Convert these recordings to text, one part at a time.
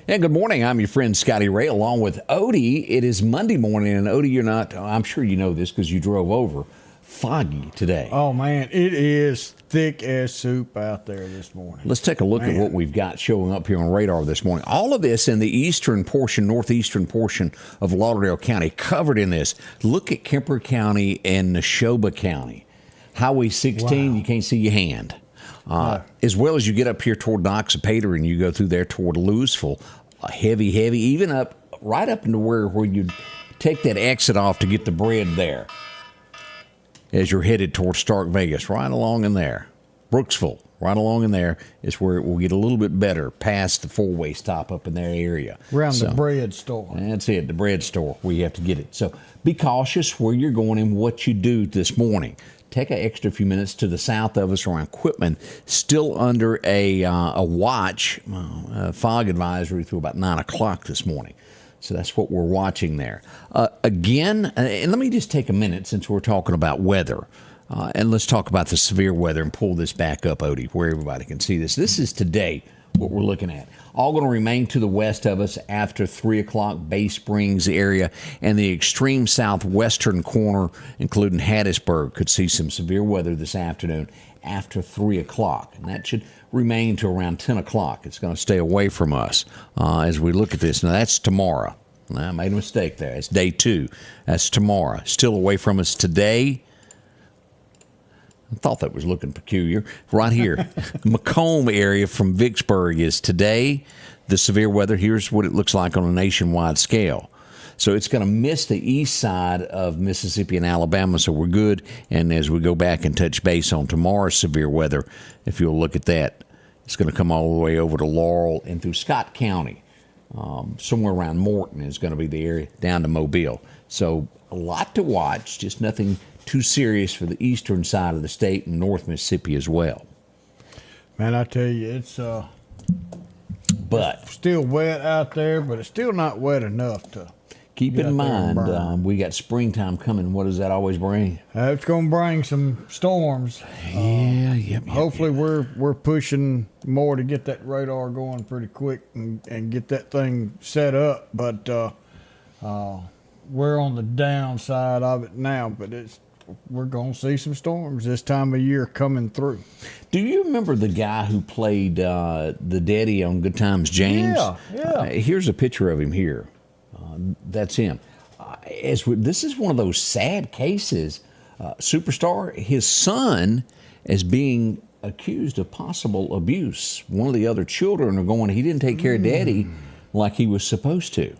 Yeah, good morning. I'm your friend Scotty Ray along with Odie. It is Monday morning, and Odie, you're not, I'm sure you know this because you drove over, foggy today. Oh, man, it is thick as soup out there this morning. Let's take a look at what we've got showing up here on radar this morning. All of this in the eastern portion, northeastern portion of Lauderdale County, covered in this. Look at Kemper County and Neshoba County. Highway 16, You can't see your hand. As well as you get up here toward Noxapater and you go through there toward Louisville, heavy, even up right up into where you take that exit off to get the bread there as you're headed toward Stark Vegas, right along in there. Brooksville, right along in there is where it will get a little bit better past the four-way stop up in that area. Around the bread store. That's it, the bread store where you have to get it. So be cautious where you're going and what you do this morning. Take an extra few minutes to the south of us around Quitman, still under a watch, fog advisory through about 9 o'clock this morning. So that's what we're watching there. Again, and let me just take a minute since we're talking about weather, and let's talk about the severe weather and pull this back up, Odie, where everybody can see this. This is today what we're looking at. All going to remain to the west of us after 3 o'clock, Bay Springs area, and the extreme southwestern corner, including Hattiesburg, could see some severe weather this afternoon after 3 o'clock. And that should remain to around 10 o'clock. It's going to stay away from us as we look at this. Now, that's tomorrow. I made a mistake there. It's day 2. That's tomorrow. Still away from us today. I thought that was looking peculiar. Right here, Macomb area from Vicksburg is today. The severe weather, here's what it looks like on a nationwide scale. So it's going to miss the east side of Mississippi and Alabama, so we're good. And as we go back and touch base on tomorrow's severe weather, if you'll look at that, it's going to come all the way over to Laurel and through Scott County. Somewhere around Morton is going to be the area, down to Mobile. So a lot to watch, just nothing too serious for the eastern side of the state and North Mississippi as well. Man, I tell you, it's but still wet out there, but it's still not wet enough to keep in mind we got springtime coming. What does that always bring? It's going to bring some storms. Hopefully we're pushing more to get that radar going pretty quick and get that thing set up. But we're on the downside of it now. But we're going to see some storms this time of year coming through. Do you remember the guy who played the daddy on Good Times, James? Yeah. Here's a picture of him here. That's him. This is one of those sad cases. Superstar, his son is being accused of possible abuse. One of the other children are going, he didn't take care of daddy like he was supposed to.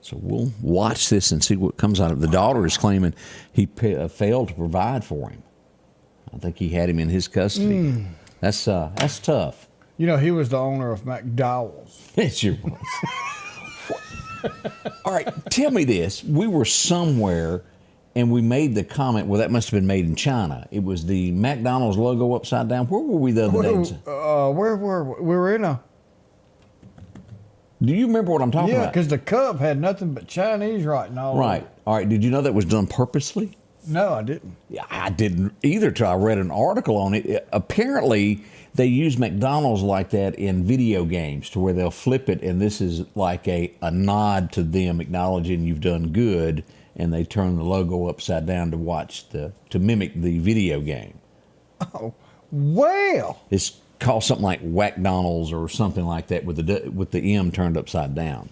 So we'll watch this and see what comes out of it. The daughter is claiming he failed to provide for him. I think he had him in his custody. That's tough. You know, he was the owner of McDowell's. It sure was. All right, tell me this. We were somewhere and we made the comment, well, that must have been made in China. It was the McDonald's logo upside down. Where were we the other day? Where were we? We were in a... Do you remember what I'm talking about? Yeah, because the cup had nothing but Chinese writing all over it. All right. Did you know that was done purposely? No, I didn't. Yeah, I didn't either till I read an article on it. Apparently, they use McDonald's like that in video games to where they'll flip it, and this is like a nod to them acknowledging you've done good, and they turn the logo upside down to mimic the video game. Oh, well. It's called something like Whackdonald's or something like that with the M turned upside down.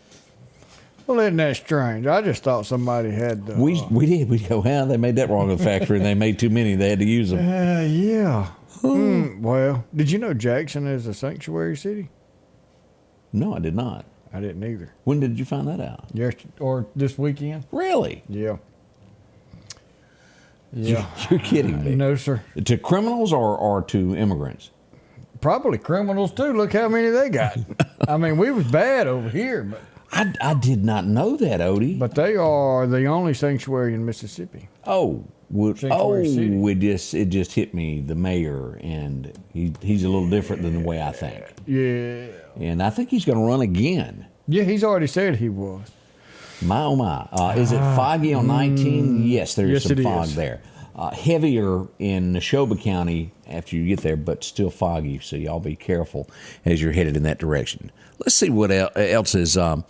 Well, isn't that strange? I just thought somebody had the... We did. We go, well, they made that wrong at the factory and they made too many. They had to use them. Yeah. Well, did you know Jackson is a sanctuary city? No, I did not. I didn't either. When did you find that out? Or this weekend. Really? Yeah. Yeah. You're kidding me. No, sir. To criminals or to immigrants? Probably criminals too. Look how many they got. I mean, we was bad over here, but I did not know that, Odie. but they are the only sanctuary in Mississippi. Sanctuary City. It just hit me, the mayor, and he's a little different than the way I think. Yeah. And I think he's going to run again. Yeah, he's already said he was. My, oh my. Is it foggy on 19? Yes, there is some fog there. Heavier in Neshoba County after you get there, but still foggy, so y'all be careful as you're headed in that direction. Let's see what else is going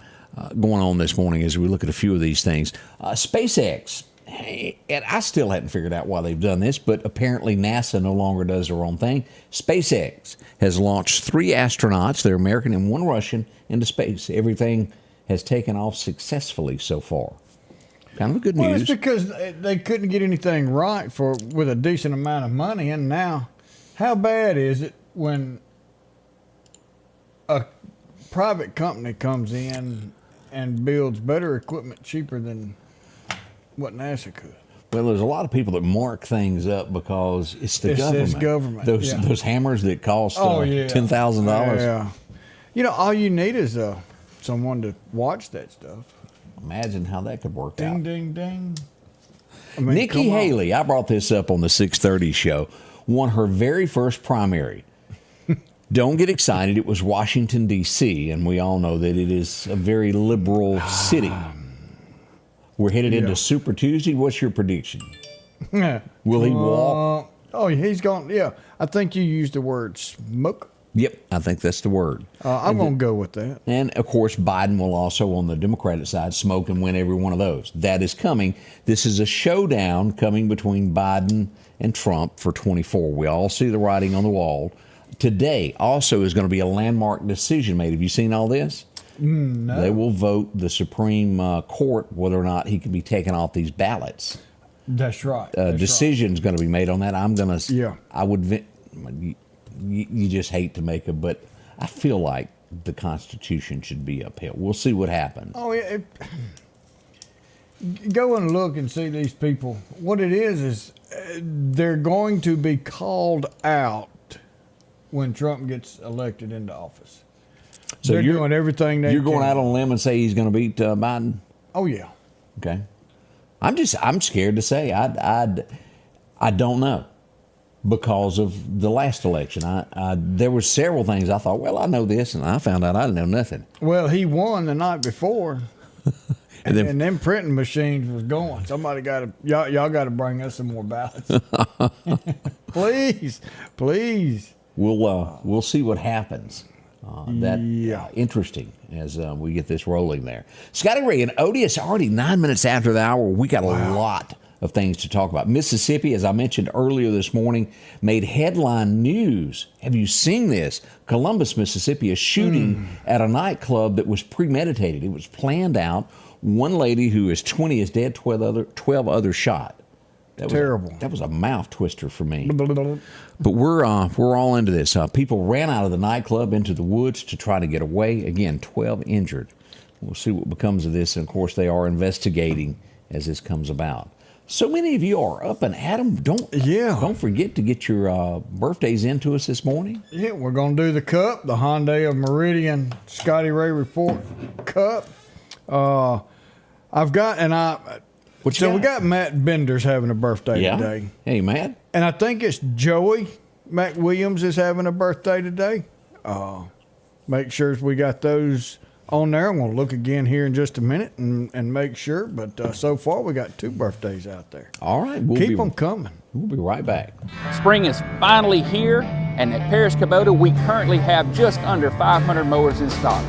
on this morning as we look at a few of these things. SpaceX, and I still hadn't figured out why they've done this, but apparently NASA no longer does their own thing. SpaceX has launched 3 astronauts, they're American and 1 Russian, into space. Everything has taken off successfully so far. Kind of good news. Well, it's because they couldn't get anything right with a decent amount of money, and now, how bad is it when a private company comes in and builds better equipment cheaper than what NASA could? Well, there's a lot of people that mark things up because it's the government. It's government. Those hammers that cost $10,000. Yeah. You know, all you need is someone to watch that stuff. Imagine how that could work Ding, out. ding, ding. I mean, Nikki Haley, I brought this up on the 6:30 show, won her very first primary. Don't get excited. It was Washington, D.C., and we all know that it is a very liberal city. We're headed into Super Tuesday. What's your prediction? Will he walk? Oh, he's going. Yeah, I think you used the word smoke. Yep, I think that's the word. I'm going to go with that. And, of course, Biden will also, on the Democratic side, smoke and win every one of those. That is coming. This is a showdown coming between Biden and Trump for 24. We all see the writing on the wall. Today also is going to be a landmark decision made. Have you seen all this? No. They will vote the Supreme Court whether or not he can be taken off these ballots. That's right. Decision's going to be made on that. I'm going to. Yeah. I would. You just hate to make it, but I feel like the Constitution should be upheld. We'll see what happens. Oh, yeah. Go and look and see these people. What it is they're going to be called out when Trump gets elected into office. So they're doing everything they can. You're going out on a limb and say he's going to beat Biden? Oh, yeah. Okay. I'm scared to say. I don't know. Because of the last election, there were several things I thought, well, I know this, and I found out I didn't know nothing. Well, he won the night before, and them printing machines was going. Somebody y'all got to bring us some more ballots, please. We'll see what happens. Interesting as we get this rolling there. Scotty Ray and Odie, it's already 9 minutes after the hour. We got a lot of things to talk about. Mississippi, as I mentioned earlier this morning, made headline news. Have you seen this? Columbus, Mississippi, a shooting at a nightclub that was premeditated. It was planned out. One lady who is 20 is dead, 12 others shot. Terrible. That was a mouth twister for me. But we're all into this. People ran out of the nightclub into the woods to try to get away. Again, 12 injured. We'll see what becomes of this. And, of course, they are investigating as this comes about. So many of you are up and at 'em. Don't forget to get your birthdays into us this morning. Yeah, we're going to do the cup, the Hyundai of Meridian Scotty Ray Report cup. We got Matt Bender's having a birthday today. Hey, Matt. And I think it's Joey McWilliams is having a birthday today. Make sure we got those on there. I'm going to look again here in just a minute and make sure. But so far, we got 2 birthdays out there. All right. Keep them coming. We'll be right back. Spring is finally here, and at Paris Kubota, we currently have just under 500 mowers in stock.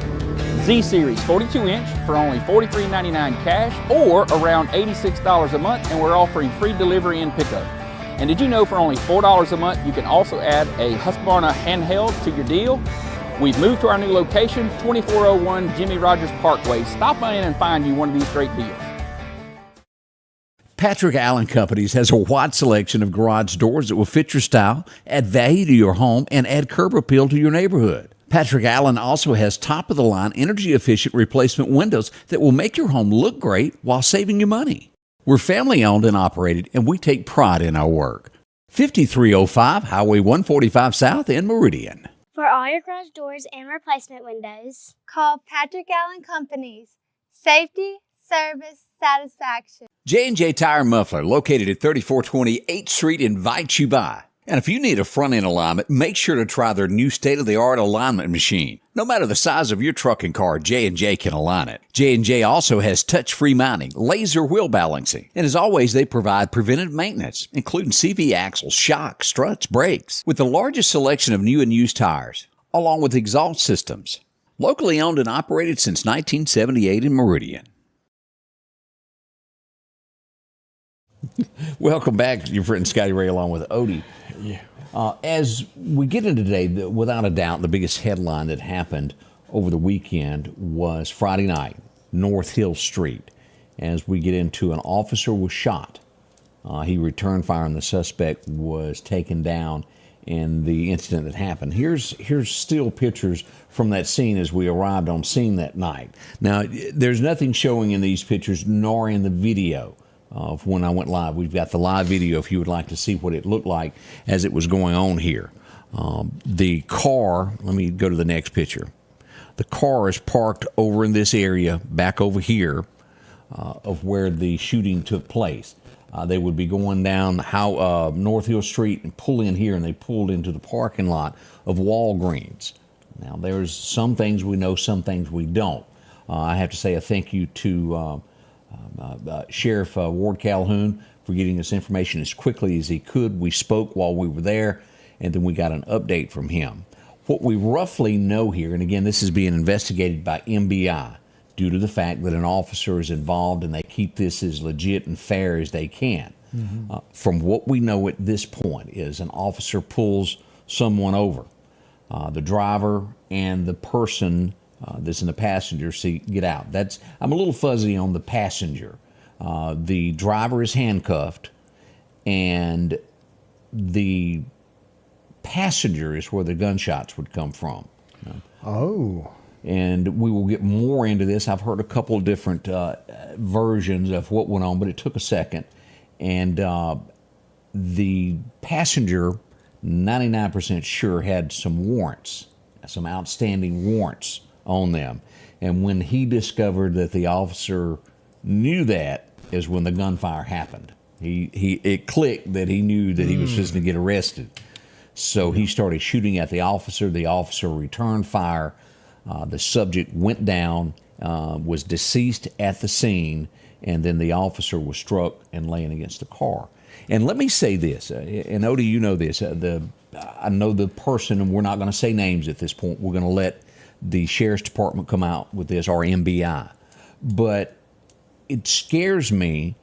Z-Series 42-inch for only $43.99 cash or around $86 a month, and we're offering free delivery and pickup. And did you know for only $4 a month, you can also add a Husqvarna handheld to your deal? We've moved to our new location, 2401 Jimmy Rogers Parkway. Stop by in and find you one of these great deals. Patrick Allen Companies has a wide selection of garage doors that will fit your style, add value to your home, and add curb appeal to your neighborhood. Patrick Allen also has top-of-the-line, energy-efficient replacement windows that will make your home look great while saving you money. We're family owned and operated, and we take pride in our work. 5305 Highway 145 South in Meridian. For all your garage doors and replacement windows, call Patrick Allen Companies. Safety, service, satisfaction. J&J Tire and Muffler, located at 3420 8th Street, invites you by. And if you need a front-end alignment, make sure to try their new state-of-the-art alignment machine. No matter the size of your truck and car, J&J can align it. J&J also has touch-free mounting, laser wheel balancing, and as always, they provide preventive maintenance, including CV axles, shocks, struts, brakes, with the largest selection of new and used tires, along with exhaust systems. Locally owned and operated since 1978 in Meridian. Welcome back, your friend Scotty Ray, along with Odie. Yeah. As we get into today, without a doubt, the biggest headline that happened over the weekend was Friday night, North Hill Street. As we get into, an officer was shot. He returned fire, and the suspect was taken down in the incident that happened. Here's still pictures from that scene as we arrived on scene that night. Now, there's nothing showing in these pictures nor in the video of when I went live. We've got the live video if you would like to see what it looked like as it was going on here. The car, let me go to the next picture. The car is parked over in this area, back over here, of where the shooting took place. They would be going down North Hill Street and pull in here, and they pulled into the parking lot of Walgreens. Now, there's some things we know, some things we don't. I have to say a thank you to Sheriff Ward Calhoun for getting us information as quickly as he could. We spoke while we were there, and then we got an update from him. What we roughly know here, and again, this is being investigated by MBI due to the fact that an officer is involved and they keep this as legit and fair as they can. Mm-hmm. From what we know at this point is an officer pulls someone over. The driver and the person that's in the passenger seat get out. I'm a little fuzzy on the passenger. The driver is handcuffed, and the passenger is where the gunshots would come from. Oh. And we will get more into this. I've heard a couple of different versions of what went on, but it took a second. And the passenger, 99% sure, had some warrants, some outstanding warrants on them. And when he discovered that the officer knew that is when the gunfire happened. It clicked that he knew that he was just going to get arrested. So he started shooting at the officer. The officer returned fire. The subject went down, was deceased at the scene, and then the officer was struck and laying against the car. And let me say this, and Odie, you know this, I know the person, and we're not going to say names at this point. We're going to let the Sheriff's Department come out with this, or MBI. But it scares me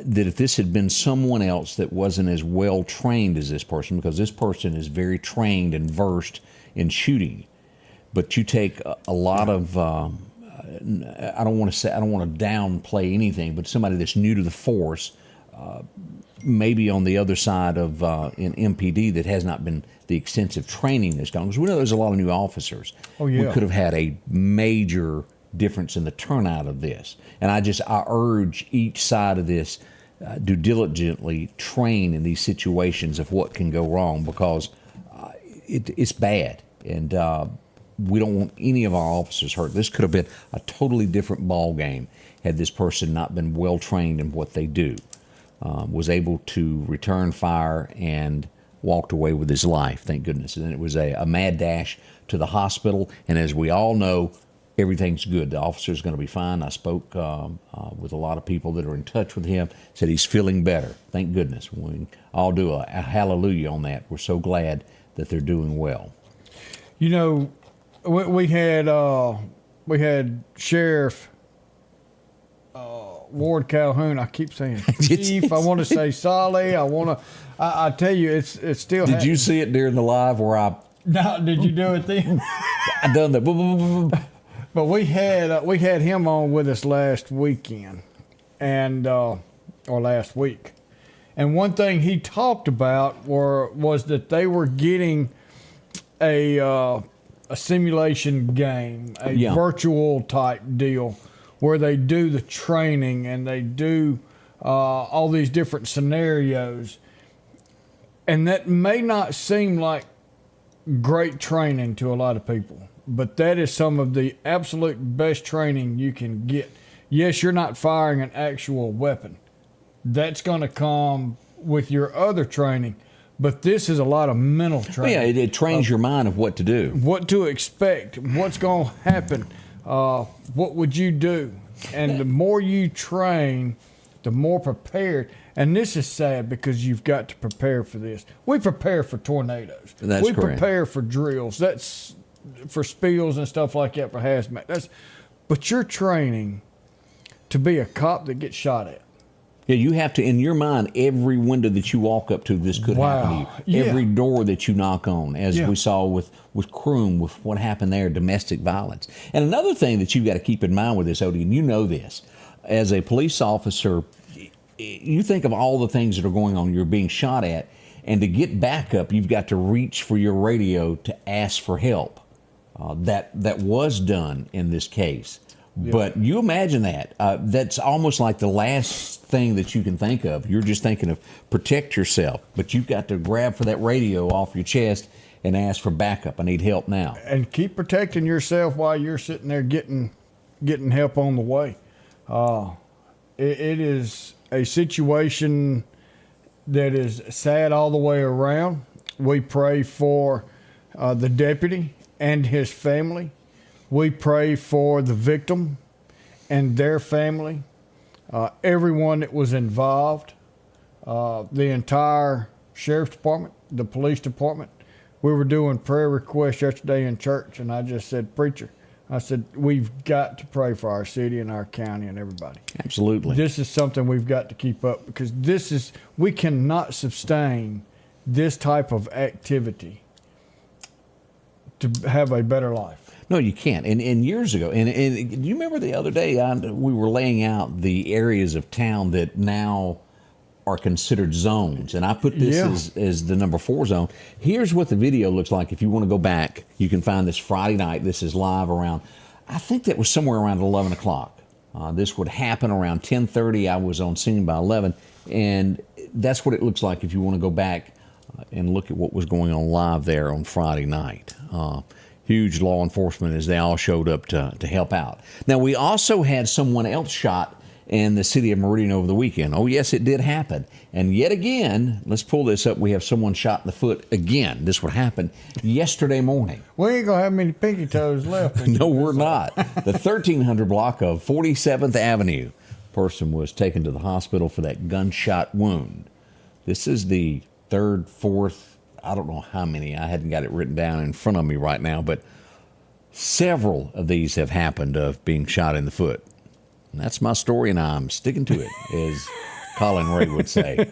that if this had been someone else that wasn't as well trained as this person, because this person is very trained and versed in shooting, but you take a lot of, I don't want to downplay anything, but somebody that's new to the force, maybe on the other side of in MPD that has not been the extensive training that's gone, because we know there's a lot of new officers. Oh, yeah. We could have had a major difference in the turnout of this. And I urge each side of this do diligently train in these situations of what can go wrong, because it's bad. And we don't want any of our officers hurt. This could have been a totally different ball game had this person not been well trained in what they do. Was able to return fire and walked away with his life, thank goodness. And it was a mad dash to the hospital. And as we all know, everything's good. The officer's going to be fine. I spoke with a lot of people that are in touch with him, said he's feeling better. Thank goodness. We all do a hallelujah on that. We're so glad that they're doing well. You know, we had Sheriff Ward Calhoun. I keep saying Chief. I want to say Solly. I tell you, it's still. Did you see it during the live where I? No, did you do it then? I done that. But we had him on with us last weekend, and or last week, and one thing he talked about was that they were getting a simulation game, virtual type deal, where they do the training and they do all these different scenarios. And that may not seem like great training to a lot of people, but that is some of the absolute best training you can get. Yes, you're not firing an actual weapon. That's going to come with your other training, but this is a lot of mental training. Yeah, it trains your mind of what to do. What to expect, what's going to happen, what would you do? And the more you train, the more prepared. And this is sad because you've got to prepare for this. We prepare for tornadoes. That's we correct. Prepare for drills. That's for spills and stuff like that for hazmat. But you're training to be a cop that gets shot at. Yeah, you have to, in your mind, every window that you walk up to, this could happen to you. Yeah. Every door that you knock on, as Yeah. we saw with Croom, with what happened there, domestic violence. And another thing that you've got to keep in mind with this, Odie, and you know this, as a police officer, you think of all the things that are going on, you're being shot at, and to get backup, you've got to reach for your radio to ask for help. That was done in this case. Yeah. But you imagine that. That's almost like the last thing that you can think of. You're just thinking of protect yourself, but you've got to grab for that radio off your chest and ask for backup. I need help now. And keep protecting yourself while you're sitting there getting help on the way. It is a situation that is sad all the way around. We pray for the deputy and his family. We pray for the victim and their family, everyone that was involved, the entire sheriff's department, the police department. We were doing prayer requests yesterday in church, and I just said, preacher, I said, we've got to pray for our city and our county and everybody. Absolutely. This is something we've got to keep up, because we cannot sustain this type of activity to have a better life. No, you can't. And years ago, and do you remember the other day we were laying out the areas of town that now are considered zones, and I put this as the number 4 zone. Here's what the video looks like. If you want to go back, you can find this Friday night. This is live around, I think that was somewhere around 11 o'clock. This would happen around 10:30. I was on scene by 11, and that's what it looks like if you want to go back and look at what was going on live there on Friday night. Huge law enforcement as they all showed up to help out. Now, we also had someone else shot in the city of Meridian over the weekend. Oh, yes, it did happen. And yet again, let's pull this up. We have someone shot in the foot again. This would happen yesterday morning. We ain't going to have many pinky toes left. No, we're not. The 1300 block of 47th Avenue. Person was taken to the hospital for that gunshot wound. This is the 3rd, 4th, I don't know how many. I hadn't got it written down in front of me right now, but several of these have happened of being shot in the foot. And that's my story, and I'm sticking to it, as Colin Ray would say.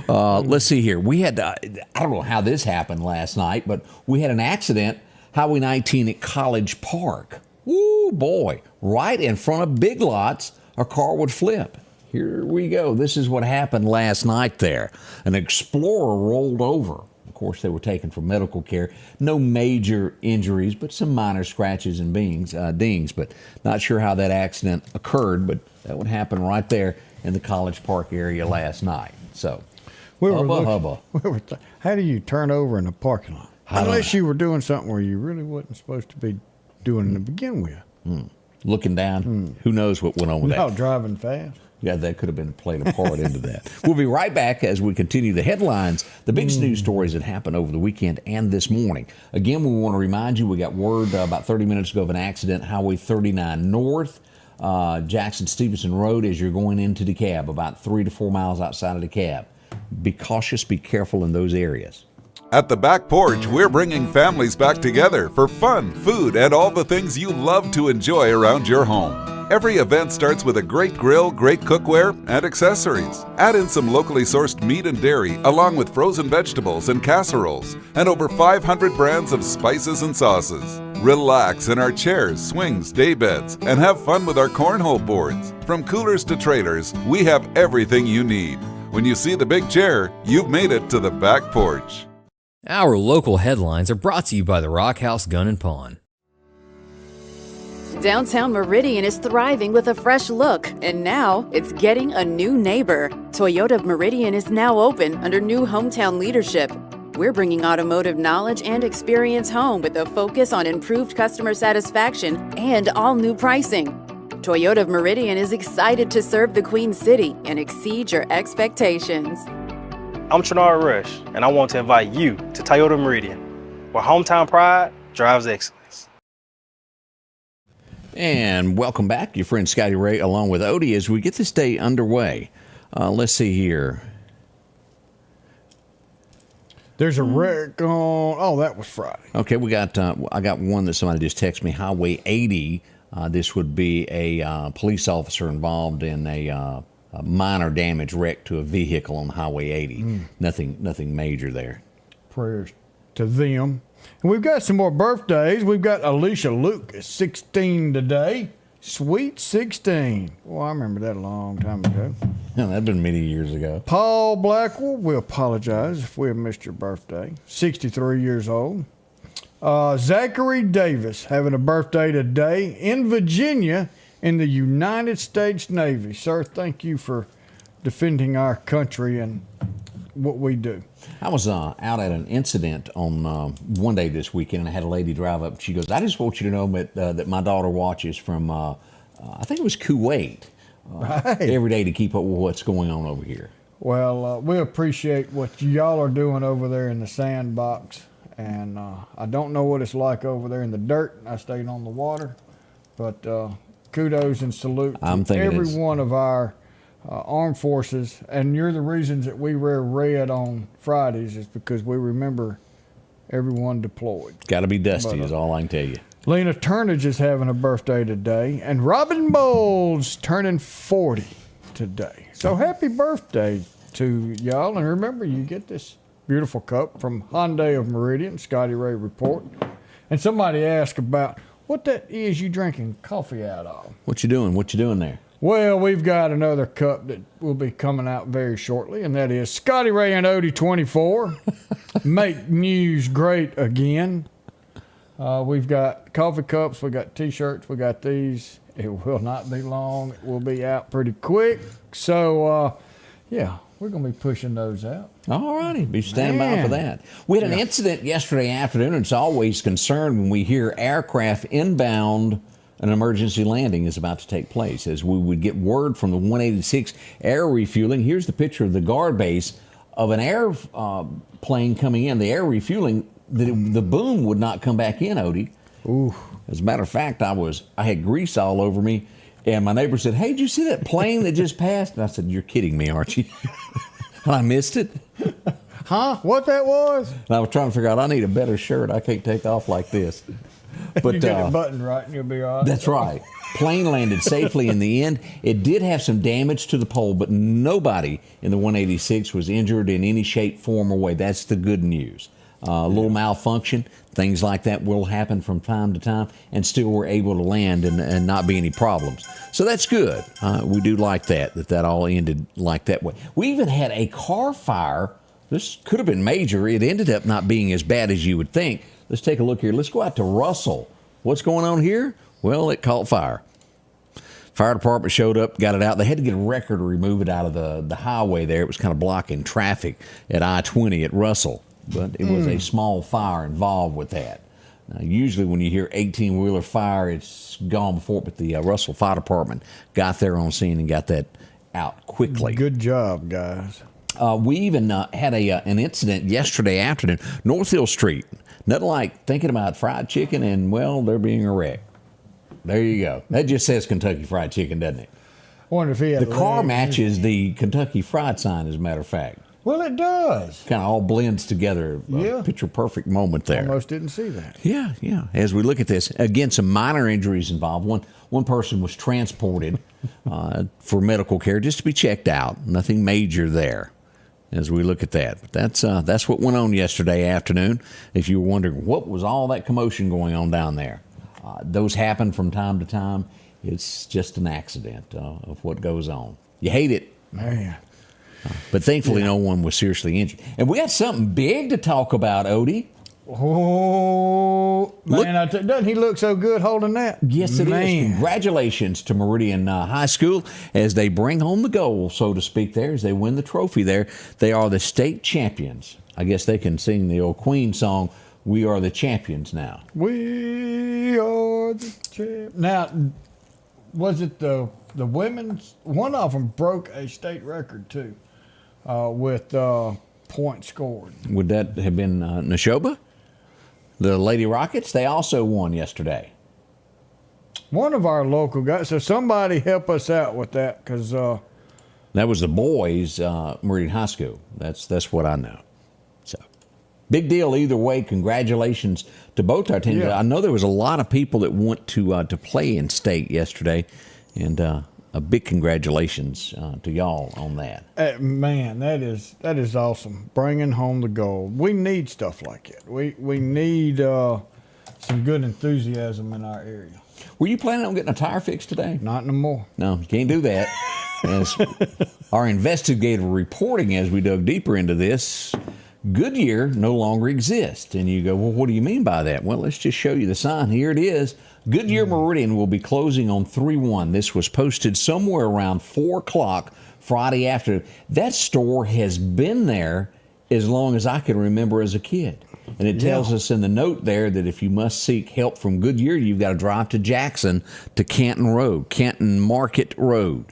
Let's see here. We had, I don't know how this happened last night, but we had an accident, Highway 19 at College Park. Woo, boy. Right in front of Big Lots, a car would flip. Here we go. This is what happened last night there. An Explorer rolled over. Of course, they were taken for medical care. No major injuries, but some minor scratches and dings. But not sure how that accident occurred, but that would happen right there in the College Park area last night. So, hubba. How do you turn over in a parking lot? Unless you were doing something where you really wasn't supposed to be doing to begin with. Looking down, who knows what went on with that. No, driving fast. Yeah, that could have been played a part into that. We'll be right back as we continue the headlines, the big news stories that happened over the weekend and this morning. Again, we want to remind you, we got word about 30 minutes ago of an accident, Highway 39 North, Jackson-Stevenson Road, as you're going into DeKalb, about 3 to 4 miles outside of DeKalb. Be cautious, be careful in those areas. At the Back Porch, we're bringing families back together for fun, food, and all the things you love to enjoy around your home. Every event starts with a great grill, great cookware, and accessories. Add in some locally sourced meat and dairy, along with frozen vegetables and casseroles, and over 500 brands of spices and sauces. Relax in our chairs, swings, day beds, and have fun with our cornhole boards. From coolers to trailers, we have everything you need. When you see the big chair, you've made it to the Back Porch. Our local headlines are brought to you by the Rock House Gun and Pawn. Downtown Meridian is thriving with a fresh look, and now it's getting a new neighbor. Toyota of Meridian is now open under new hometown leadership. We're bringing automotive knowledge and experience home with a focus on improved customer satisfaction and all new pricing. Toyota of Meridian is excited to serve the Queen City and exceed your expectations. I'm Trinard Rush, and I want to invite you to Toyota Meridian, where hometown pride drives excellence. And welcome back, your friend Scotty Ray, along with Odie, as we get this day underway. Let's see here. There's a wreck on. Oh, that was Friday. Okay, we got. I got one that somebody just texted me. Highway 80. This would be a police officer involved in a minor damage wreck to a vehicle on Highway 80. Nothing major there. Prayers to them. And we've got some more birthdays. We've got Alicia Lucas, 16 today. Sweet 16. Well, I remember that a long time ago. That'd been many years ago. Paul Blackwell, we apologize if we have missed your birthday. 63 years old. Zachary Davis having a birthday today in Virginia in the United States Navy. Sir, thank you for defending our country and what we do. I was out at an incident on one day this weekend, and I had a lady drive up. She goes, "I just want you to know that my daughter watches from, I think it was Kuwait, Right. every day to keep up with what's going on over here." Well, we appreciate what y'all are doing over there in the sandbox. And I don't know what it's like over there in the dirt. I stayed on the water. But kudos and salute to every one of our armed forces. And you're the reasons that we wear red on Fridays is because we remember everyone deployed. Got to be dusty is all I can tell you. Lena Turnage is having a birthday today. And Robin Bowles turning 40 today. So happy birthday to y'all. And remember, you get this beautiful cup from Hyundai of Meridian, Scotty Ray Report. And somebody asked about what that is you drinking coffee out of. What you doing? What you doing there? Well, we've got another cup that will be coming out very shortly, and that is Scotty Ray and Odie 24. Make news great again. We've got coffee cups, we got T-shirts, we got these. It will not be long. It will be out pretty quick. So, yeah, we're going to be pushing those out. All righty. Be standing by for that. We had an incident yesterday afternoon, and it's always concerned when we hear aircraft inbound an emergency landing is about to take place. As we would get word from the 186 air refueling, here's the picture of the guard base of an airplane coming in, the air refueling, the boom would not come back in, Odie. Ooh. As a matter of fact, I had grease all over me, and my neighbor said, "Hey, did you see that plane that just passed?" And I said, "You're kidding me, aren't you?" And I missed it. Huh? What that was? And I was trying to figure out, I need a better shirt. I can't take off like this. But you get it buttoned right and you'll be all right. That's right. Plane landed safely in the end. It did have some damage to the pole, but nobody in the 186 was injured in any shape, form, or way. That's the good news. A little malfunction, things like that will happen from time to time, and still we're able to land and not be any problems. So that's good. We do like that all ended like that way. We even had a car fire. This could have been major. It ended up not being as bad as you would think. Let's take a look here. Let's go out to Russell. What's going on here? Well, it caught fire. Fire department showed up, got it out. They had to get a wrecker to remove it out of the highway there. It was kind of blocking traffic at I-20 at Russell. But it was a small fire involved with that. Now, usually when you hear 18-wheeler fire, it's gone before, but the Russell Fire Department got there on scene and got that out quickly. Good job, guys. We even had an incident yesterday afternoon, North Hill Street. Nothing like thinking about fried chicken and, well, there being a wreck. There you go. That just says Kentucky Fried Chicken, doesn't it? I wonder if he had the car matches the Kentucky Fried sign, as a matter of fact. Well, it does. Kind of all blends together. Yeah. Picture perfect moment there. Almost didn't see that. Yeah. As we look at this, again, some minor injuries involved. One person was transported for medical care just to be checked out. Nothing major there. As we look at that. But that's what went on yesterday afternoon. If you were wondering what was all that commotion going on down there. Those happen from time to time. It's just an accident of what goes on. You hate it. Man. But thankfully no one was seriously injured. And we got something big to talk about, Odie. Oh, man, doesn't he look so good holding that? Yes, it is. Man. Congratulations to Meridian High School as they bring home the gold, so to speak, there, as they win the trophy there. They are the state champions. I guess they can sing the old Queen song, "We Are the Champions" now. We are the champ. Now, was it the women's? One of them broke a state record, too, with points scored. Would that have been Neshoba? The Lady Rockets, they also won yesterday. One of our local guys. So somebody help us out with that, because That was the boys' Meridian High School. That's what I know. So, big deal either way. Congratulations to both our teams. Yeah. I know there was a lot of people that want to play in state yesterday, and a big congratulations to y'all on that. man, that is awesome. Bringing home the gold. We need stuff like it. We need some good enthusiasm in our area. Were you planning on getting a tire fixed today? Not no more. No, you can't do that. As our investigative reporting, as we dug deeper into this, Goodyear no longer exists. And you go, well, what do you mean by that? Well, let's just show you the sign. Here it is. Goodyear Meridian will be closing on 3/1. This was posted somewhere around 4 o'clock Friday afternoon. That store has been there as long as I can remember as a kid. And it tells us in the note there that if you must seek help from Goodyear, you've got to drive to Jackson to Canton Road, Canton Market Road.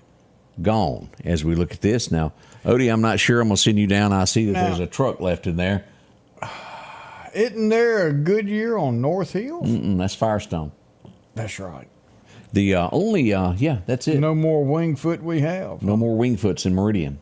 Gone as we look at this. Now, Odie, I'm not sure. I'm going to send you down. I see that there's a truck left in there. Isn't there a Goodyear on North Hills? That's Firestone. That's right. The only, that's it. No more Wingfoot we have. No more Wingfoots in Meridian.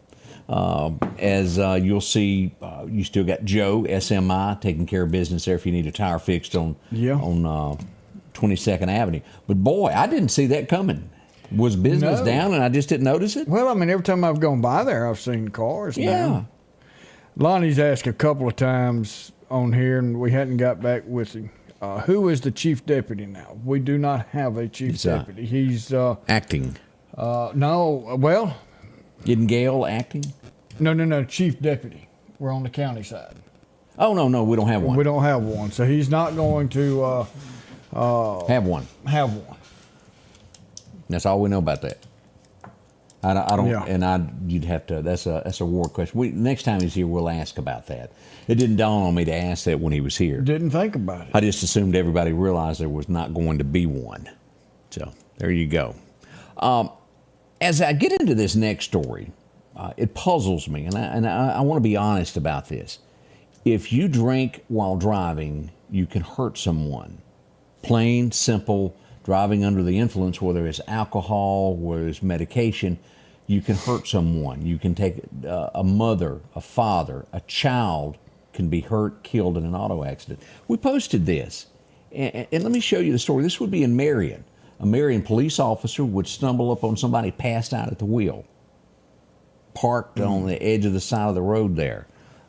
As you'll see, you still got Joe, SMI, taking care of business there if you need a tire fixed on 22nd Avenue. But boy, I didn't see that coming. Was business down and I just didn't notice it? Well, I mean, every time I've gone by there, I've seen cars now. Lonnie's asked a couple of times on here, and we hadn't got back with him. Who is the chief deputy now? We do not have a chief deputy. He's acting. No, well. Isn't Gail acting? No, chief deputy. We're on the county side. Oh, no, we don't have one. We don't have one, so he's not going to have one. Have one. That's all we know about that. I don't, and you'd have to. That's a war question. Next time he's here, we'll ask about that. It didn't dawn on me to ask that when he was here. Didn't think about it. I just assumed everybody realized there was not going to be one. So there you go. As I get into this next story, it puzzles me, and I want to be honest about this. If you drink while driving, you can hurt someone. Plain, simple. Driving under the influence, whether it's alcohol, whether it's medication, you can hurt someone. You can take a mother, a father, a child can be hurt, killed in an auto accident. We posted this, and let me show you the story. This would be in Marion. A Marion police officer would stumble up on somebody passed out at the wheel, parked on the edge of the side of the road there.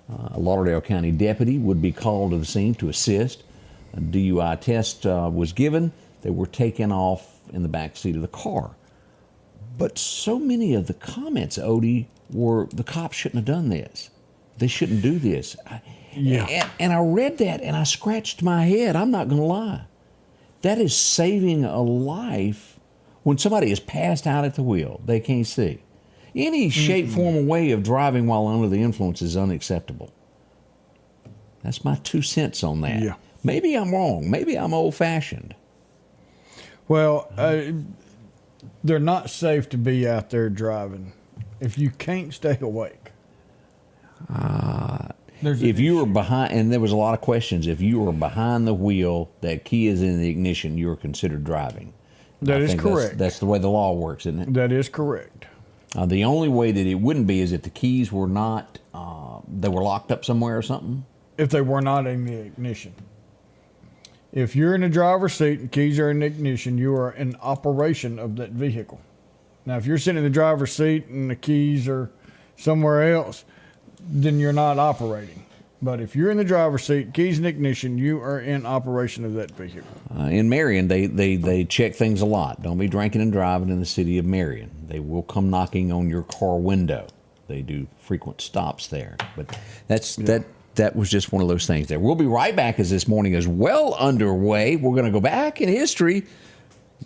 A Lauderdale County Deputy would be called to the scene to assist. A DUI test was given. They were taken off in the back seat of the car. But so many of the comments, Odie, were the cops shouldn't have done this. They shouldn't do this. And I read that and I scratched my head. I'm not going to lie. That is saving a life when somebody is passed out at the wheel. They can't see. Any shape, form, or way of driving while under the influence is unacceptable. That's my 2 cents on that. Yeah. Maybe I'm wrong. Maybe I'm old-fashioned. Well, they're not safe to be out there driving if you can't stay awake. If you were behind, and there was a lot of questions, if you were behind the wheel, that key is in the ignition, you are considered driving. That is correct. That's the way the law works, isn't it? That is correct. The only way that it wouldn't be is if the keys were not, they were locked up somewhere or something. If they were not in the ignition. If you're in the driver's seat and keys are in the ignition, you are in operation of that vehicle. Now, if you're sitting in the driver's seat and the keys are somewhere else, then you're not operating. But if you're in the driver's seat, keys in ignition, you are in operation of that vehicle. In Marion, they check things a lot. Don't be drinking and driving in the city of Marion. They will come knocking on your car window. They do frequent stops there. But that was just one of those things there. We'll be right back as this morning is well underway. We're going to go back in history.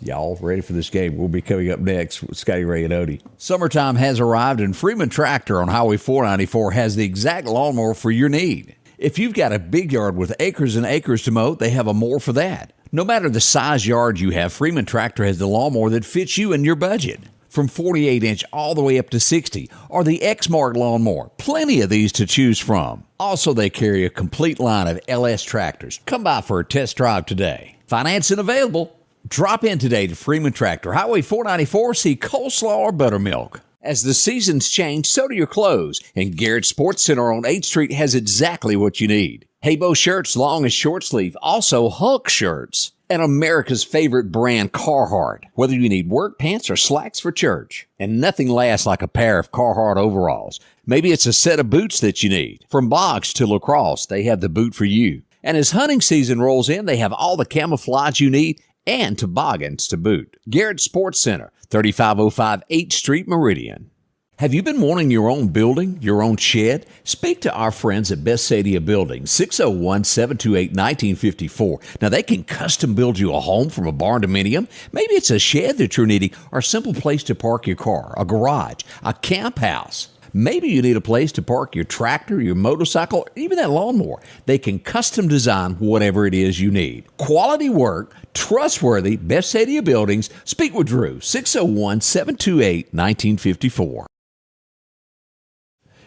Y'all ready for this game? We'll be coming up next with Scotty Ray and Odie. Summertime has arrived, and Freeman Tractor on Highway 494 has the exact lawnmower for your need. If you've got a big yard with acres and acres to mow, they have a mower for that. No matter the size yard you have, Freeman Tractor has the lawnmower that fits you and your budget. From 48-inch all the way up to 60, or the X-Mark lawnmower. Plenty of these to choose from. Also, they carry a complete line of LS tractors. Come by for a test drive today. Financing available. Drop in today to Freeman Tractor, Highway 494, see coleslaw or buttermilk. As the seasons change, so do your clothes, and Garrett Sports Center on 8th Street has exactly what you need. Haybo shirts, long and short sleeve, also Hulk shirts, and America's favorite brand, Carhartt. Whether you need work pants or slacks for church, and nothing lasts like a pair of Carhartt overalls. Maybe it's a set of boots that you need. From box to lacrosse, they have the boot for you. And as hunting season rolls in, they have all the camouflage you need and toboggans to boot. Garrett Sports Center, 3505 8th Street, Meridian. Have you been wanting your own building, your own shed? Speak to our friends at Best Sadia Building, 601-728-1954. Now, they can custom build you a home from a barn dominium. Maybe it's a shed that you're needing or a simple place to park your car, a garage, a camp house. Maybe you need a place to park your tractor, your motorcycle, or even that lawnmower. They can custom design whatever it is you need. Quality work, trustworthy, Best Sadia Buildings. Speak with Drew, 601-728-1954.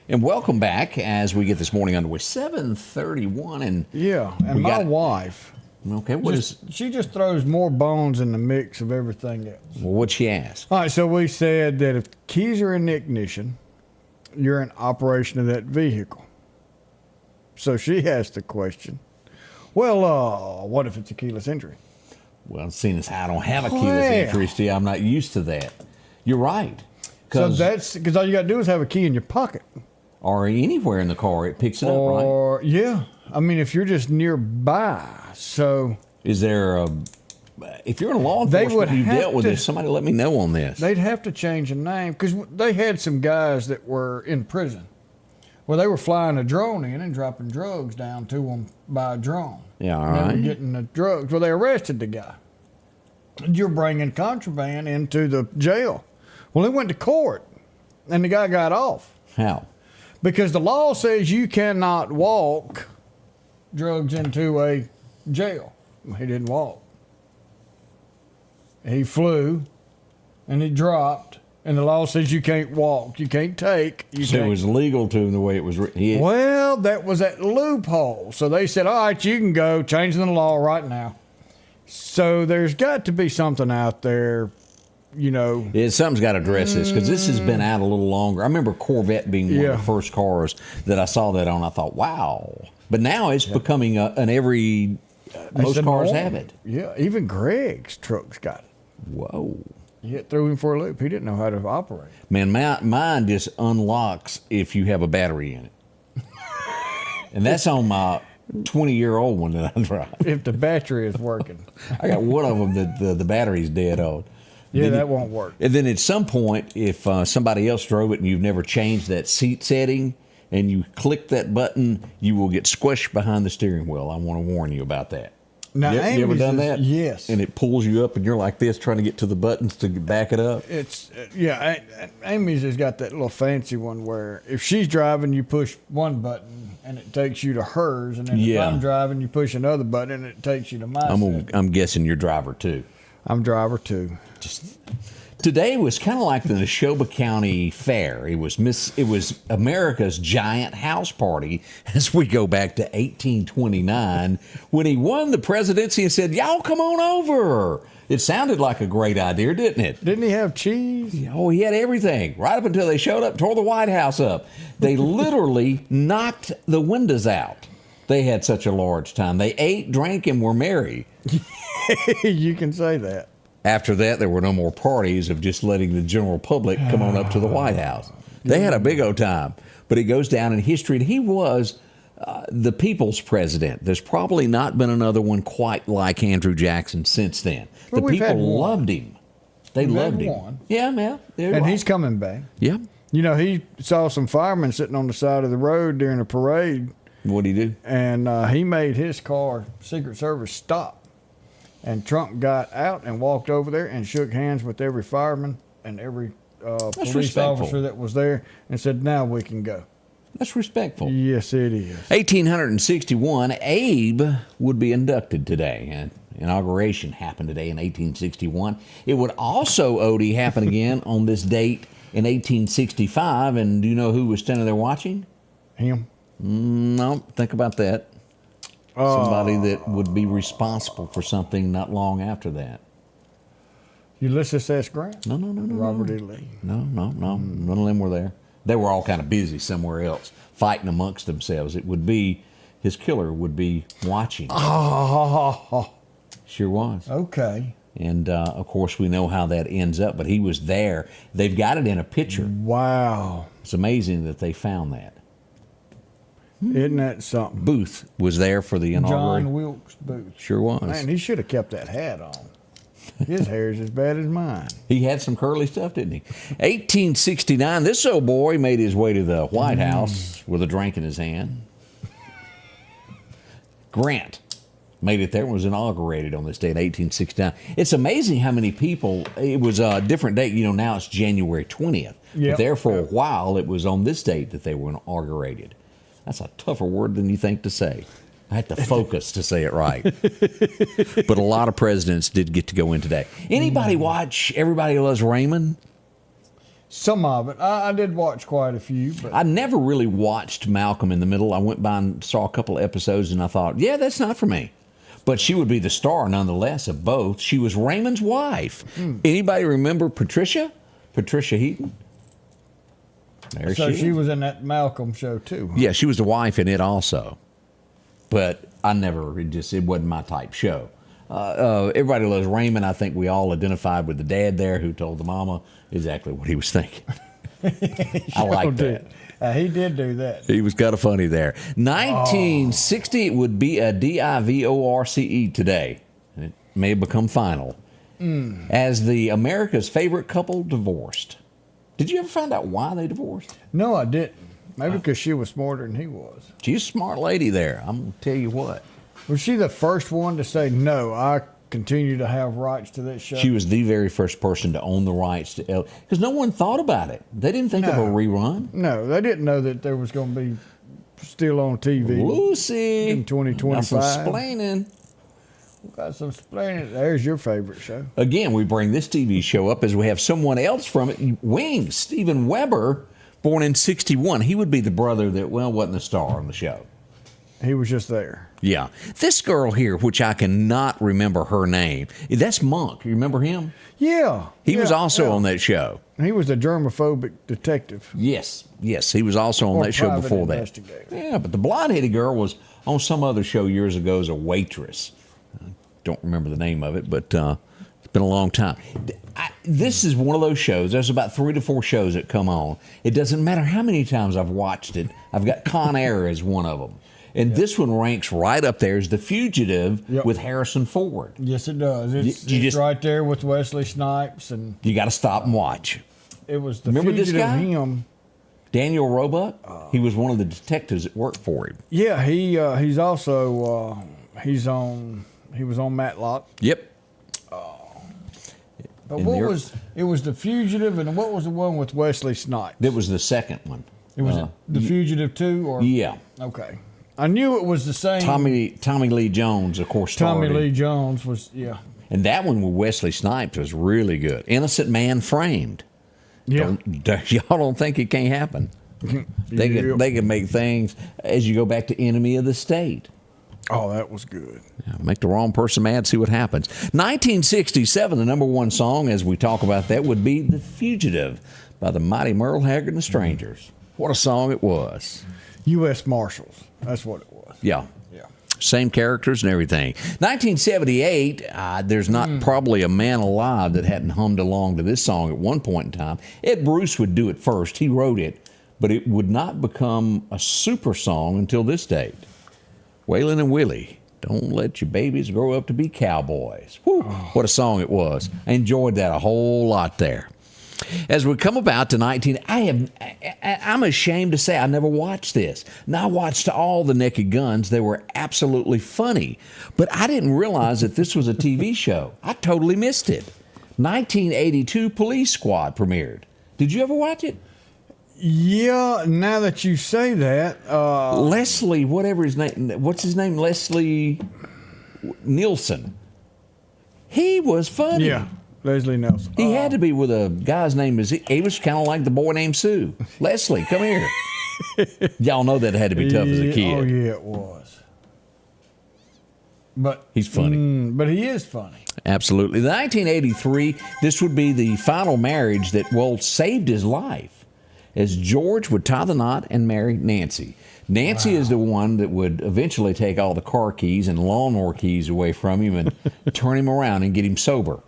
And welcome back as we get this morning underway. 7:31 and my wife. Okay, she just throws more bones in the mix of everything else. Well, what'd she ask? All right, so we said that if keys are in the ignition, you're in operation of that vehicle. So she asked the question, well, what if it's a keyless entry? Well, seeing as how I don't have a keyless entry, Steve, I'm not used to that. You're right. So that's because all you got to do is have a key in your pocket. Or anywhere in the car, it picks it up, right? Or, yeah. I mean, if you're just nearby, so... Is there a... If you're in law enforcement, you dealt with this. Somebody let me know on this. They'd have to change the name because they had some guys that were in prison. Well, they were flying a drone in and dropping drugs down to them by a drone. Yeah, all right. They were getting the drugs. Well, they arrested the guy. You're bringing contraband into the jail. Well, it went to court, and the guy got off. How? Because the law says you cannot walk drugs into a jail. He didn't walk. He flew, and he dropped, and the law says you can't walk, you can't take. So it was legal to him the way it was written. Well, that was that loophole. So they said, all right, you can go, changing the law right now. So there's got to be something out there, you know. Yeah, something's got to address this because this has been out a little longer. I remember Corvette being one of the first cars that I saw that on. I thought, wow. But now it's becoming an every, most cars have it. Yeah, even Greg's truck's got it. Whoa. Yeah, threw him for a loop. He didn't know how to operate. Man, mine just unlocks if you have a battery in it. And that's on my 20-year-old one that I drive. If the battery is working. I got one of them that the battery's dead on. Yeah, that won't work. And then at some point, if somebody else drove it and you've never changed that seat setting and you click that button, you will get squished behind the steering wheel. I want to warn you about that. Now, you ever done that? Yes. And it pulls you up and you're like this trying to get to the buttons to back it up? Amy's has got that little fancy one where if she's driving, you push one button and it takes you to hers. And then if I'm driving, you push another button and it takes you to my I'm guessing you're driver too. I'm driver too. Today was kind of like the Neshoba County Fair. It was America's giant house party as we go back to 1829 when he won the presidency and said, y'all come on over. It sounded like a great idea, didn't it? Didn't he have cheese? Oh, he had everything. Right up until they showed up, tore the White House up. They literally knocked the windows out. They had such a large time. They ate, drank, and were merry. You can say that. After that, there were no more parties of just letting the general public come on up to the White House. They had a big old time. But it goes down in history, and he was the people's president. There's probably not been another one quite like Andrew Jackson since then. Well, the people loved him. They loved him. One. Yeah, man. And he's coming back. Yeah. You know, he saw some firemen sitting on the side of the road during a parade, What'd he do? And he made his car Secret Service stop. And Trump got out and walked over there and shook hands with every fireman and every police respectful. officer that was there and said, now we can go. That's respectful. Yes, it is. 1861, Abe would be inducted today. And inauguration happened today in 1861. It would also, Odie, happen again on this date in 1865. And do you know who was standing there watching? Him. No, think about that. Somebody that would be responsible for something not long after that. Ulysses S. Grant? No. Robert E. Lee? No. None of them were there. They were all kind of busy somewhere else, fighting amongst themselves. It would be, his killer would be watching. Sure was. Okay. And, of course, we know how that ends up, but he was there. They've got it in a picture. Wow. It's amazing that they found that. Isn't that something? Booth was there for the inauguration. John Wilkes Booth. Sure was. Man, he should have kept that hat on. His hair's as bad as mine. He had some curly stuff, didn't he? 1869, this old boy made his way to the White House with a drink in his hand. Grant made it there and was inaugurated on this day in 1869. It's amazing how many people, it was a different date. You know, now it's January 20th. Yep. But there for a while, it was on this date that they were inaugurated. That's a tougher word than you think to say. I had to focus to say it right. But a lot of presidents did get to go in today. Anybody watch Everybody Loves Raymond? Some of it. I did watch quite a few. But I never really watched Malcolm in the Middle. I went by and saw a couple of episodes, and I thought, yeah, that's not for me. But she would be the star, nonetheless, of both. She was Raymond's wife. Anybody remember Patricia? Patricia Heaton? There so she she is. was in that Malcolm show, too. Huh? Yeah, she was the wife in it also. But I never, it wasn't my type show. Everybody Loves Raymond. I think we all identified with the dad there who told the mama exactly what he was thinking. I like that. He did do that. He was kind of funny there. 1960, it would be a divorce today. It may have become final. As the America's favorite couple divorced. Did you ever find out why they divorced? No, I didn't. Maybe because she was smarter than he was. She's a smart lady there. I'm going to tell you what. Was she the first one to say, no, I continue to have rights to that show? She was the very first person to own the rights to because no one thought about it. They didn't think of a rerun. No, they didn't know that there was going to be still on TV. Lucy. In 2025. Got some splaining. Got some splaining. There's your favorite show. Again, we bring this TV show up as we have someone else from it. Wings, Stephen Weber, born in 61. He would be the brother that, wasn't the star on the show. He was just there. Yeah. This girl here, which I cannot remember her name, that's Monk. You remember him? Yeah. He was also on that show. He was a germophobic detective. Yes. He was also on that show before that. Yeah, but the blonde-headed girl was on some other show years ago as a waitress. I don't remember the name of it, but it's been a long time. This is one of those shows. There's about 3 to 4 shows that come on. It doesn't matter how many times I've watched it. I've got Con Air as one of them. And this one ranks right up there as The Fugitive with Harrison Ford. Yes, it does. It's right there with Wesley Snipes. And you got to stop and watch. It was The Remember Fugitive, this guy? him. Daniel Roebuck? He was one of the detectives that worked for him. Yeah, he's also, he was on Matlock. Yep. But it was The Fugitive, and what was the one with Wesley Snipes? That was the second one. It was The Fugitive 2? Or? Yeah. Okay. I knew it was the same. Tommy Lee Jones, of course, starred. Tommy Lee Jones was, yeah. And that one with Wesley Snipes was really good. Innocent Man Framed. Yeah. Y'all don't think it can't happen. They can make things as you go back to Enemy of the State. Oh, that was good. Yeah, make the wrong person mad, see what happens. 1967, the number one song, as we talk about that, would be The Fugitive by the mighty Merle Haggard and the Strangers. What a song it was. U.S. Marshals. That's what it was. Yeah. Same characters and everything. 1978, there's not probably a man alive that hadn't hummed along to this song at one point in time. Ed Bruce would do it first. He wrote it, but it would not become a super song until this date. Waylon and Willie, don't let your babies grow up to be cowboys. Whew, what a song it was. I enjoyed that a whole lot there. As we come about to I'm ashamed to say I never watched this. Now I watched all the Naked Guns. They were absolutely funny. But I didn't realize that this was a TV show. I totally missed it. 1982 Police Squad premiered. Did you ever watch it? Yeah, now that you say that. Leslie, whatever his name, what's his name? Leslie Nielsen. He was funny. Yeah, Leslie Nelson. He had to be with a guy's name. He was kind of like the boy named Sue. Leslie, come here. Y'all know that had to be tough as a kid. Oh, yeah, it was. But he's funny. But he is funny. Absolutely. 1983, this would be the final marriage that, saved his life, as George would tie the knot and marry Nancy. Nancy is the one that would eventually take all the car keys and lawnmower keys away from him and turn him around and get him sober.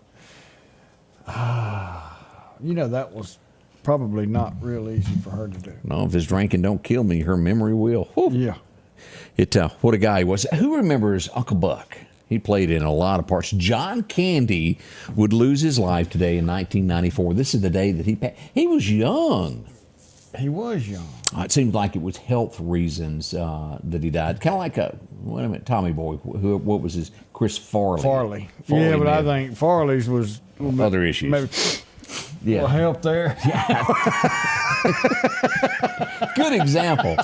That was probably not real easy for her to do. No, if his drinking don't kill me, her memory will. Whew. Yeah. What a guy he was. Who remembers Uncle Buck? He played in a lot of parts. John Candy would lose his life today in 1994. This is the day that he passed. He was young. He was young. It seems like it was health reasons that he died. Kind of like Tommy Boy. What was his? Chris Farley. Farley. Yeah, but I think Farley's was other issues. Maybe yeah. help there. Yeah. Good example.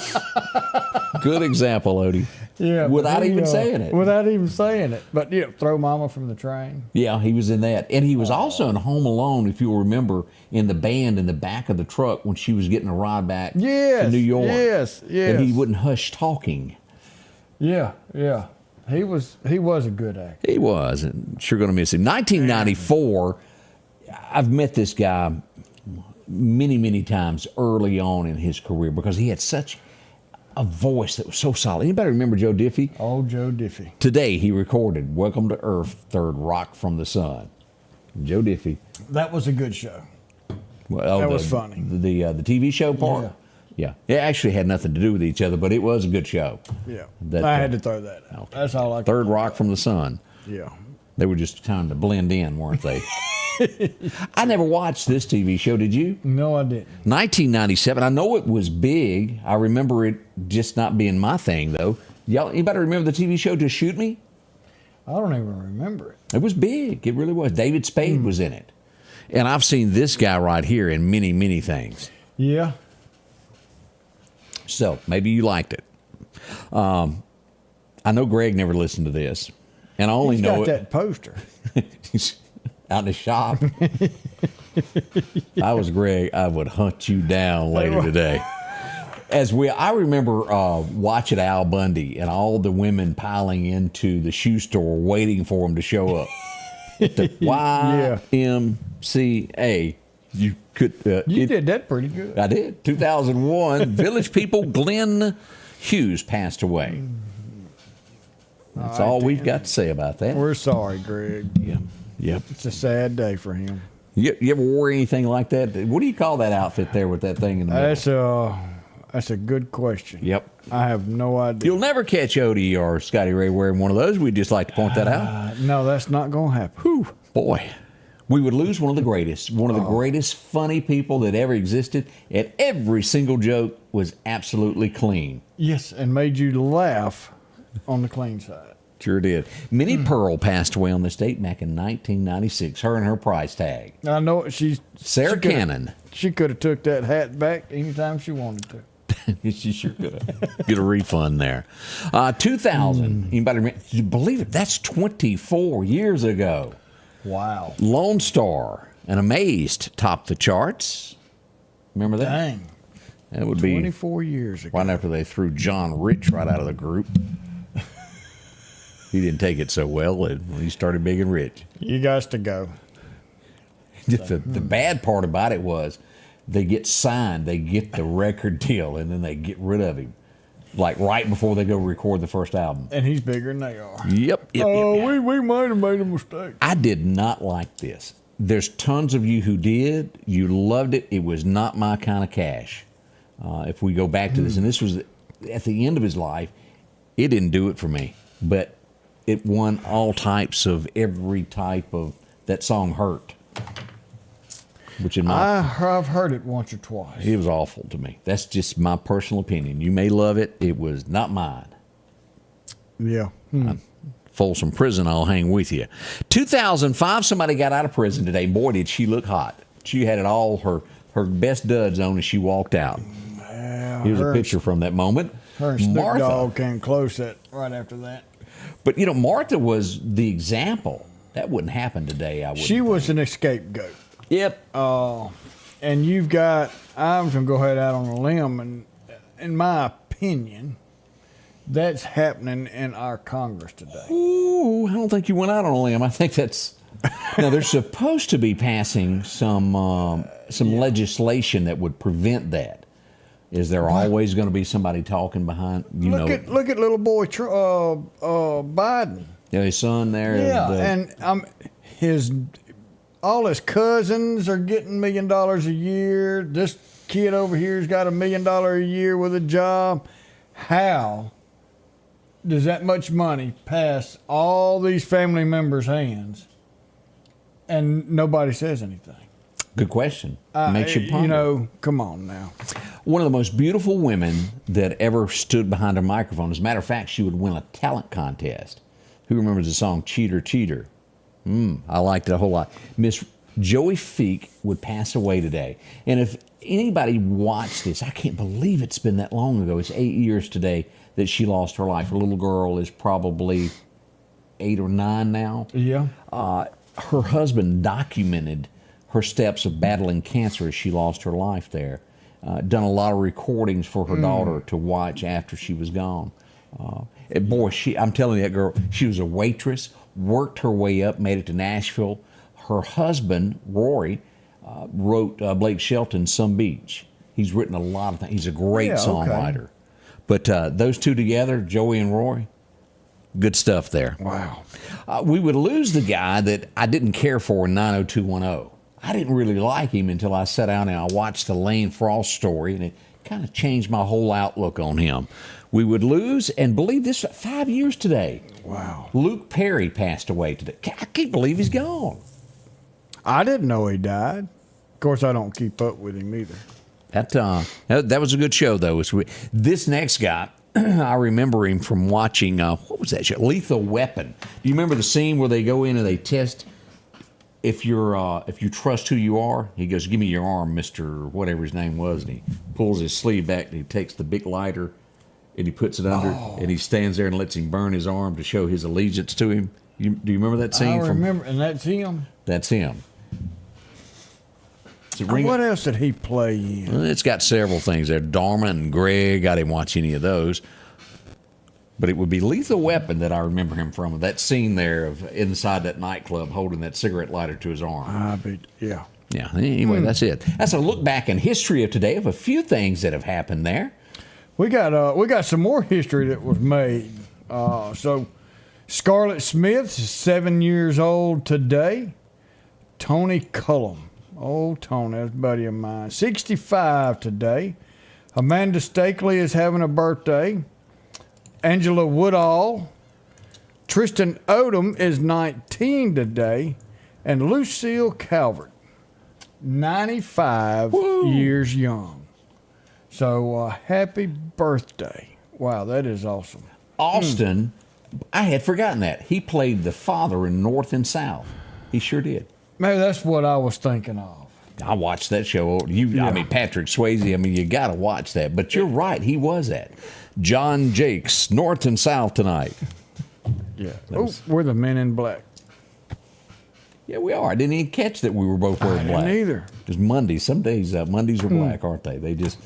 Good example, Odie. Yeah. Without even saying it. Without even saying it. But throw Mama from the train. Yeah, he was in that. And he was also in Home Alone, if you'll remember, in the band in the back of the truck when she was getting a ride back to New York. Yes. And he wouldn't hush talking. Yeah. He was a good actor. He was. And sure going to miss him. 1994, I've met this guy many, many times early on in his career because he had such a voice that was so solid. Anybody remember Joe Diffie? Oh, Joe Diffie. Today he recorded Welcome to Earth, Third Rock from the Sun. Joe Diffie. That was a good show. Well, that was funny. The TV show part? Yeah. It actually had nothing to do with each other, but it was a good show. Yeah. I had to throw that out. Okay. That's all I could. Third Rock from the Sun. Yeah. They were just trying to blend in, weren't they? I never watched this TV show. Did you? No, I didn't. 1997. I know it was big. I remember it just not being my thing, though. Anybody remember the TV show Just Shoot Me? I don't even remember it. It was big. It really was. David Spade was in it. And I've seen this guy right here in many, many things. Yeah. So maybe you liked it. I know Greg never listened to this. And I only He's know got that poster. He's out in the shop. If I was Greg, I would hunt you down later today. I remember watching Al Bundy and all the women piling into the shoe store waiting for him to show up. The YMCA. You could. You did that pretty good. I did. 2001. Village People. Glenn Hughes passed away. That's all we've got to say about that. We're sorry, Greg. Yeah. Yep. It's a sad day for him. You ever wore anything like that? What do you call that outfit there with that thing in the middle? That's a good question. Yep. I have no idea. You'll never catch Odie or Scotty Ray wearing one of those. We'd just like to point that out. No, that's not going to happen. Whew, boy. We would lose one of the greatest funny people that ever existed, and every single joke was absolutely clean. Yes, and made you laugh on the clean side. Sure did. Minnie Pearl passed away on this date back in 1996. Her and her price tag. I know Sarah Cannon. She could have took that hat back anytime she wanted to. She sure could have. Get a refund there. 2000. Anybody remember? You believe it? That's 24 years ago. Wow. Lone Star and Amazed topped the charts. Remember that? Dang. That would be 24 years ago. Right after they threw John Rich right out of the group. He didn't take it so well when he started Big and Rich. You guys to go. The bad part about it was they get signed, they get the record deal, and then they get rid of him. Like right before they go record the first album. And he's bigger than they are. Yep. We might have made a mistake. I did not like this. There's tons of you who did. You loved it. It was not my kind of cash. If we go back to this, and this was at the end of his life, it didn't do it for me. But it won all types of every type of that song hurt. which in my I've heard it once or twice. it was awful to me. That's just my personal opinion. You may love it. It was not mine. Yeah. Folsom Prison, I'll hang with you. 2005, somebody got out of prison today. Boy, did she look hot. She had it all, her best duds on as she walked out. Yeah, Here's a picture from that moment. Her and Snoop Dogg came close right after that. But, you know, Martha was the example. That wouldn't happen today, I wouldn't She was think. an scapegoat. Yep. And you've got, I'm going to go ahead out on a limb, and in my opinion, that's happening in our Congress today. Ooh, I don't think you went out on a limb. I think that's... Now, they're supposed to be passing some legislation that would prevent that. Is there always going to be somebody talking behind, Look at little boy Biden. Yeah, his son there. Yeah, and all his cousins are getting $1 million a year. This kid over here's got $1 million a year with a job. How does that much money pass all these family members' hands and nobody says anything? Good question. Makes you ponder. Come on now. One of the most beautiful women that ever stood behind a microphone. As a matter of fact, she would win a talent contest. Who remembers the song Cheater, Cheater? I liked it a whole lot. Miss Joey Feek would pass away today. And if anybody watched this, I can't believe it's been that long ago. It's 8 years today that she lost her life. Her little girl is probably 8 or 9 now. Yeah. Her husband documented her steps of battling cancer as she lost her life there. Done a lot of recordings for her daughter to watch after she was gone. Boy, I'm telling you, that girl, she was a waitress, worked her way up, made it to Nashville. Her husband, Rory, wrote Blake Shelton's Some Beach. He's written a lot of things. He's a great songwriter. Okay. But those two together, Joey and Rory, good stuff there. Wow. We would lose the guy that I didn't care for in 90210. I didn't really like him until I sat down and I watched the Lane Frost story, and it kind of changed my whole outlook on him. We would lose, and believe this, 5 years today. Wow. Luke Perry passed away today. I can't believe he's gone. I didn't know he died. Of course, I don't keep up with him either. That was a good show, though. This next guy, I remember him from watching, what was that show? Lethal Weapon. Do you remember the scene where they go in and they test if you trust who you are? He goes, "Give me your arm, Mr. whatever his name was," and he pulls his sleeve back and he takes the big lighter and he puts it under and he stands there and lets him burn his arm to show his allegiance to him. Do you remember that scene? I remember, and that's him? That's him. What else did he play in? Well, it's got several things there. Dharma and Greg, I didn't watch any of those. But it would be Lethal Weapon that I remember him from. That scene there of inside that nightclub holding that cigarette lighter to his arm. Yeah. Yeah, anyway, that's it. That's a look back in history of today of a few things that have happened there. We got some more history that was made. So Scarlett Smith is 7 years old today. Tony Cullum. Oh, Tony, that's a buddy of mine. 65 today. Amanda Stakely is having a birthday. Angela Woodall. Tristan Odom is 19 today. And Lucille Calvert, 95 years young. So happy birthday. Wow, that is awesome. Austin, I had forgotten that. He played the father in North and South. He sure did. Maybe that's what I was thinking of. I watched that show. I mean, Patrick Swayze, you got to watch that. But you're right, he was that. John Jakes, North and South tonight. Yeah. We're the Men in Black. Yeah, we are. I didn't even catch that we were both wearing black. I didn't either. Just Mondays. Some days, Mondays are black, aren't they? They just...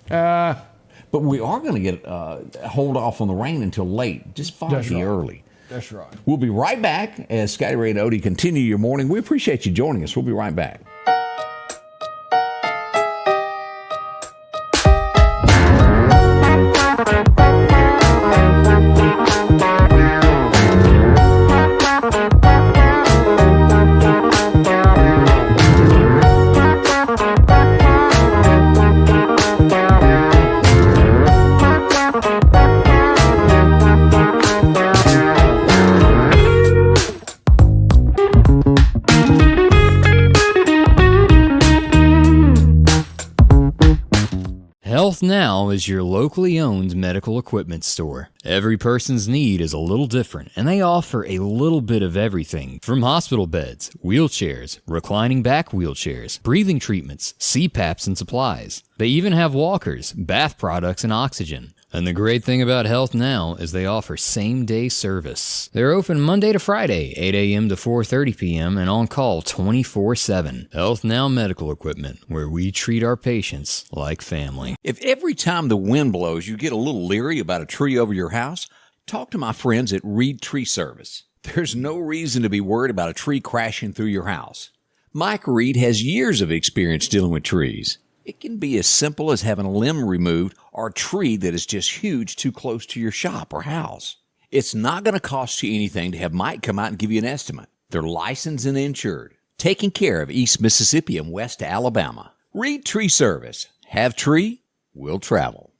But we are going to get hold off on the rain until late, just foggy early. That's right. We'll be right back as Scotty Ray and Odie continue your morning. We appreciate you joining us. We'll be right back. Health Now is your locally owned medical equipment store. Every person's need is a little different, and they offer a little bit of everything from hospital beds, wheelchairs, reclining back wheelchairs, breathing treatments, CPAPs and supplies. They even have walkers, bath products, and oxygen. And the great thing about Health Now is they offer same-day service. They're open Monday to Friday, 8 a.m. to 4:30 p.m. and on call 24/7. Health Now Medical Equipment, where we treat our patients like family. If every time the wind blows you get a little leery about a tree over your house, talk to my friends at Reed Tree Service. There's no reason to be worried about a tree crashing through your house. Mike Reed has years of experience dealing with trees. It can be as simple as having a limb removed or a tree that is just huge too close to your shop or house. It's not going to cost you anything to have Mike come out and give you an estimate. They're licensed and insured, taking care of East Mississippi and West Alabama. Reed Tree Service. Have tree, we'll travel.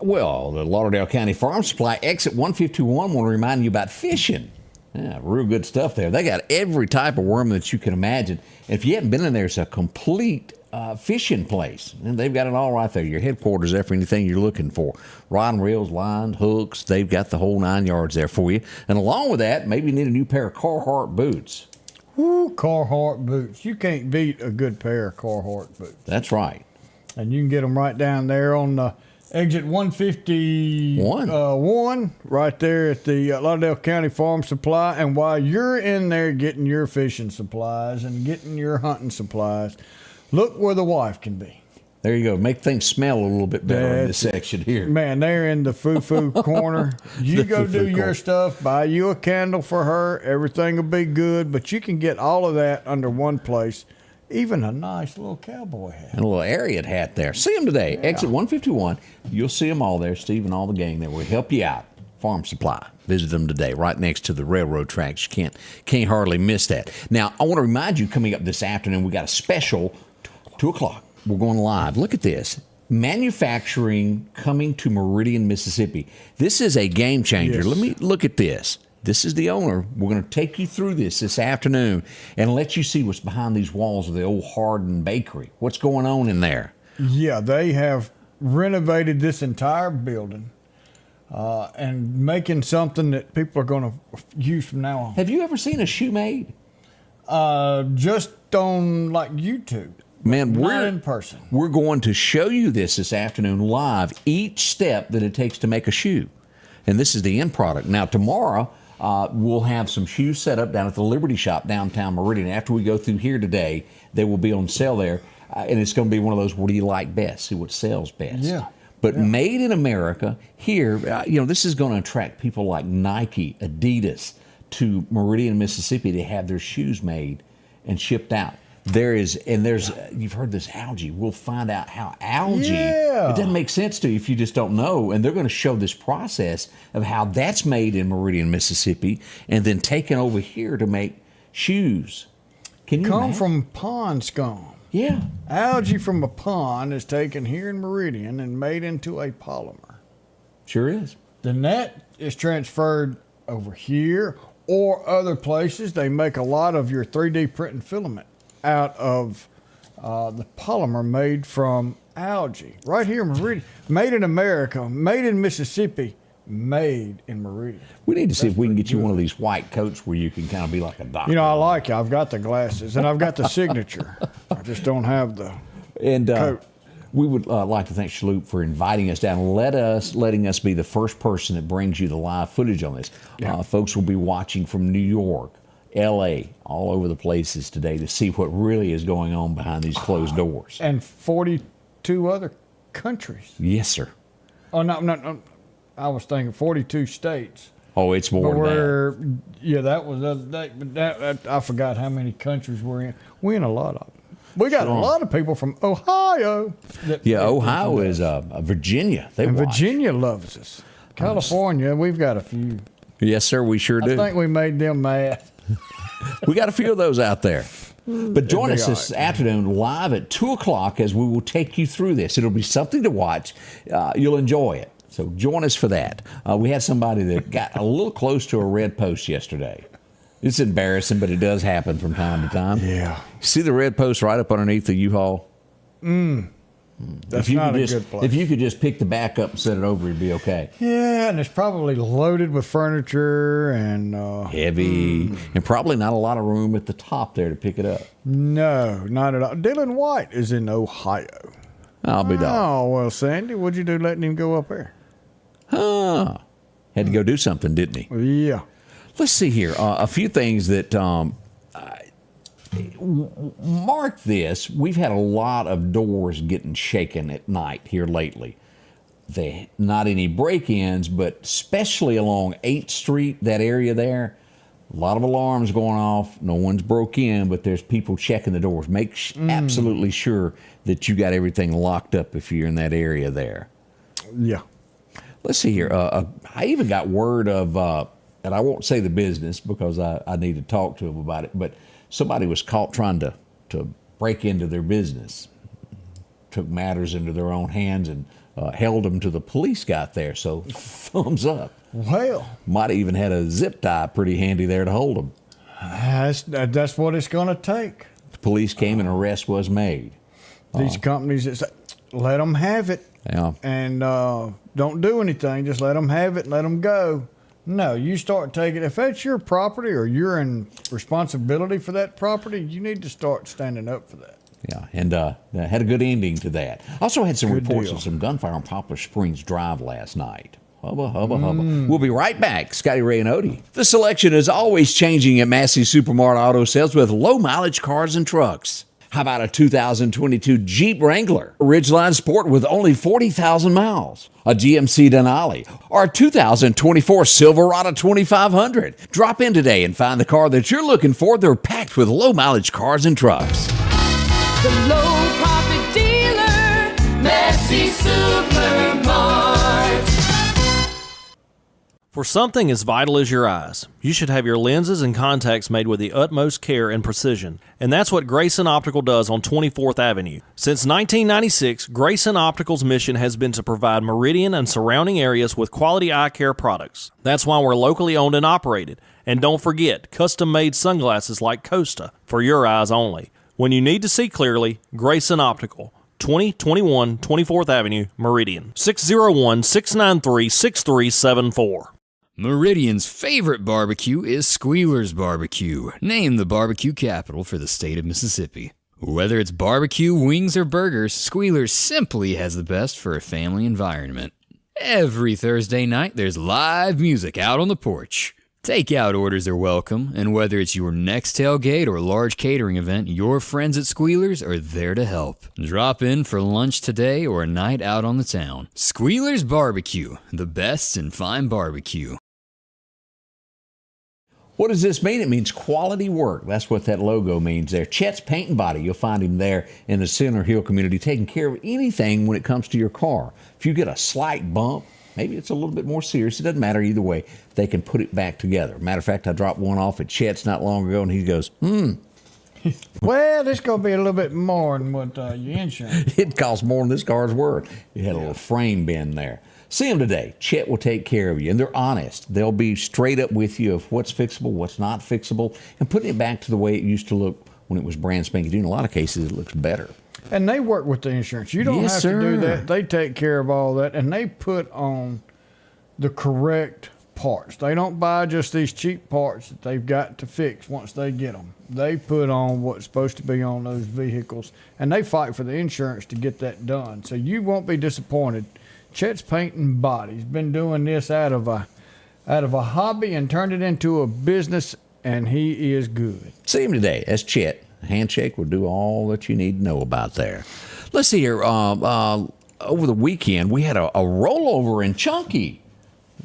Well, the Lauderdale County Farm Supply exit 151 want to remind you about fishing. Yeah, real good stuff there. They got every type of worm that you can imagine. If you haven't been in there, it's a complete fishing place. And they've got it all right there. Your headquarters there for anything you're looking for. Rod and reels, line, hooks. They've got the whole 9 yards there for you. And along with that, maybe you need a new pair of Carhartt boots. Ooh, Carhartt boots. You can't beat a good pair of Carhartt boots. That's right. And you can get them right down there on the exit 151, right there at the Lauderdale County Farm Supply. And while you're in there getting your fishing supplies and getting your hunting supplies, look where the wife can be. There you go. Make things smell a little bit better in this section here. Man, they're in the foo-foo corner. You go do your stuff, buy you a candle for her. Everything will be good. But you can get all of that under one place. Even a nice little cowboy hat. And a little Ariat hat there. See them today. Yeah. Exit 151. You'll see them all there. Steve and all the gang there will help you out. Farm Supply. Visit them today, right next to the railroad tracks. You can't hardly miss that. Now, I want to remind you, coming up this afternoon, we got a special 2 o'clock. We're going live. Look at this. Manufacturing coming to Meridian, Mississippi. This is a game changer. Yes. Let me look at this. This is the owner. We're going to take you through this afternoon and let you see what's behind these walls of the old Hardin Bakery. What's going on in there? Yeah, they have renovated this entire building and making something that people are going to use from now on. Have you ever seen a shoe made? Just on like YouTube. Man, not in person. We're going to show you this afternoon live, each step that it takes to make a shoe. And this is the end product. Now, tomorrow, we'll have some shoes set up down at the Liberty Shop downtown Meridian. After we go through here today, they will be on sale there. And it's going to be one of those, what do you like best? See what sells best. Yeah. But made in America here, this is going to attract people like Nike, Adidas to Meridian, Mississippi to have their shoes made and shipped out. You've heard this algae. We'll find out how algae, it doesn't make sense to you if you just don't know. And they're going to show this process of how that's made in Meridian, Mississippi, and then taken over here to make shoes. Can you imagine? From pond scum. Yeah. Algae from a pond is taken here in Meridian and made into a polymer. Sure is. The net is transferred over here or other places. They make a lot of your 3D print and filament out of the polymer made from algae. Right here in Meridian. Made in America, made in Mississippi, made in Meridian. We need to see if we can get you one of these white coats where you can kind of be like a doctor. You know, I like it. I've got the glasses and I've got the signature. I just don't have the coat. We would like to thank Shaloop for inviting us down, letting us be the first person that brings you the live footage on this. Yeah. Folks will be watching from New York, L.A., all over the places today to see what really is going on behind these closed doors. And 42 other countries. Yes, sir. Oh, no. I was thinking 42 states. Oh, it's more than that. Yeah, that was the other day. But I forgot how many countries we're in. We're in a lot of them. We got a lot of people from Ohio. Ohio is Virginia. Virginia loves us. California, we've got a few. Yes, sir, we sure do. I think we made them mad. We got a few of those out there. But join us this afternoon live at 2 o'clock as we will take you through this. It'll be something to watch. You'll enjoy it. So join us for that. We had somebody that got a little close to a red post yesterday. It's embarrassing, but it does happen from time to time. Yeah. See the red post right up underneath the U-Haul? That's not a good place. If you could just pick the back up and set it over, it'd be okay. Yeah, and it's probably loaded with furniture and Heavy, and probably not a lot of room at the top there to pick it up. No, not at all. Dylan White is in Ohio. I'll be dog. Oh, well, Sandy, what'd you do letting him go up there? Huh. Had to go do something, didn't he? Yeah. Let's see here. A few things that mark this. We've had a lot of doors getting shaken at night here lately. Not any break-ins, but especially along 8th Street, that area there, a lot of alarms going off. No one's broke in, but there's people checking the doors. Make absolutely sure that you got everything locked up if you're in that area there. Yeah. Let's see here. I even got word of, and I won't say the business because I need to talk to them about it, but somebody was caught trying to break into their business, took matters into their own hands, and held them till the police got there. So thumbs up. Well, might have even had a zip tie pretty handy there to hold them. That's what it's going to take. The police came and arrest was made. These companies that say, let them have it. Yeah. And don't do anything. Just let them have it and let them go. No, you start taking, if that's your property or you're in responsibility for that property, you need to start standing up for that. Yeah, and had a good ending to that. Also had some Good reports deal. of some gunfire on Poplar Springs Drive last night. Hubba, hubba, hubba. We'll be right back. Scotty Ray and Odie. The selection is always changing at Massey Supermart Auto Sales with low-mileage cars and trucks. How about a 2022 Jeep Wrangler, Ridgeline Sport with only 40,000 miles, a GMC Denali, or a 2024 Silverado 2500. Drop in today and find the car that you're looking for. They're packed with low-mileage cars and trucks. The low profit dealer, Massey Supermart. For something as vital as your eyes, you should have your lenses and contacts made with the utmost care and precision. And that's what Grayson Optical does on 24th Avenue. Since 1996, Grayson Optical's mission has been to provide Meridian and surrounding areas with quality eye care products. That's why we're locally owned and operated. And don't forget, custom-made sunglasses like Costa for your eyes only. When you need to see clearly, Grayson Optical. 2021 24th Avenue, Meridian. 601-693-6374. Meridian's favorite barbecue is Squealer's Barbecue, named the barbecue capital for the state of Mississippi. Whether it's barbecue, wings, or burgers, Squealer's simply has the best for a family environment. Every Thursday night, there's live music out on the porch. Takeout orders are welcome, and whether it's your next tailgate or large catering event, your friends at Squealer's are there to help. Drop in for lunch today or a night out on the town. Squealer's Barbecue, the best in fine barbecue. What does this mean? It means quality work. That's what that logo means there. Chet's Paint and Body. You'll find him there in the Center Hill community taking care of anything when it comes to your car. If you get a slight bump, maybe it's a little bit more serious. It doesn't matter either way. They can put it back together. Matter of fact, I dropped one off at Chet's not long ago, and he goes, Well, this going to be a little bit more than what your insurance. It costs more than this car's worth. It had a little frame bend there. See them today. Chet will take care of you, and they're honest. They'll be straight up with you of what's fixable, what's not fixable, and putting it back to the way it used to look when it was brand spanking new. In a lot of cases, it looks better. And they work with the insurance. You don't have to do that. They take care of all that, and they put on the correct parts. They don't buy just these cheap parts that they've got to fix once they get them. They put on what's supposed to be on those vehicles, and they fight for the insurance to get that done. So you won't be disappointed. Chet's Paint and Body. He's been doing this out of a hobby and turned it into a business, and he is good. See him today. That's Chet. A handshake will do all that you need to know about there. Let's see here. Over the weekend, we had a rollover in Chunky.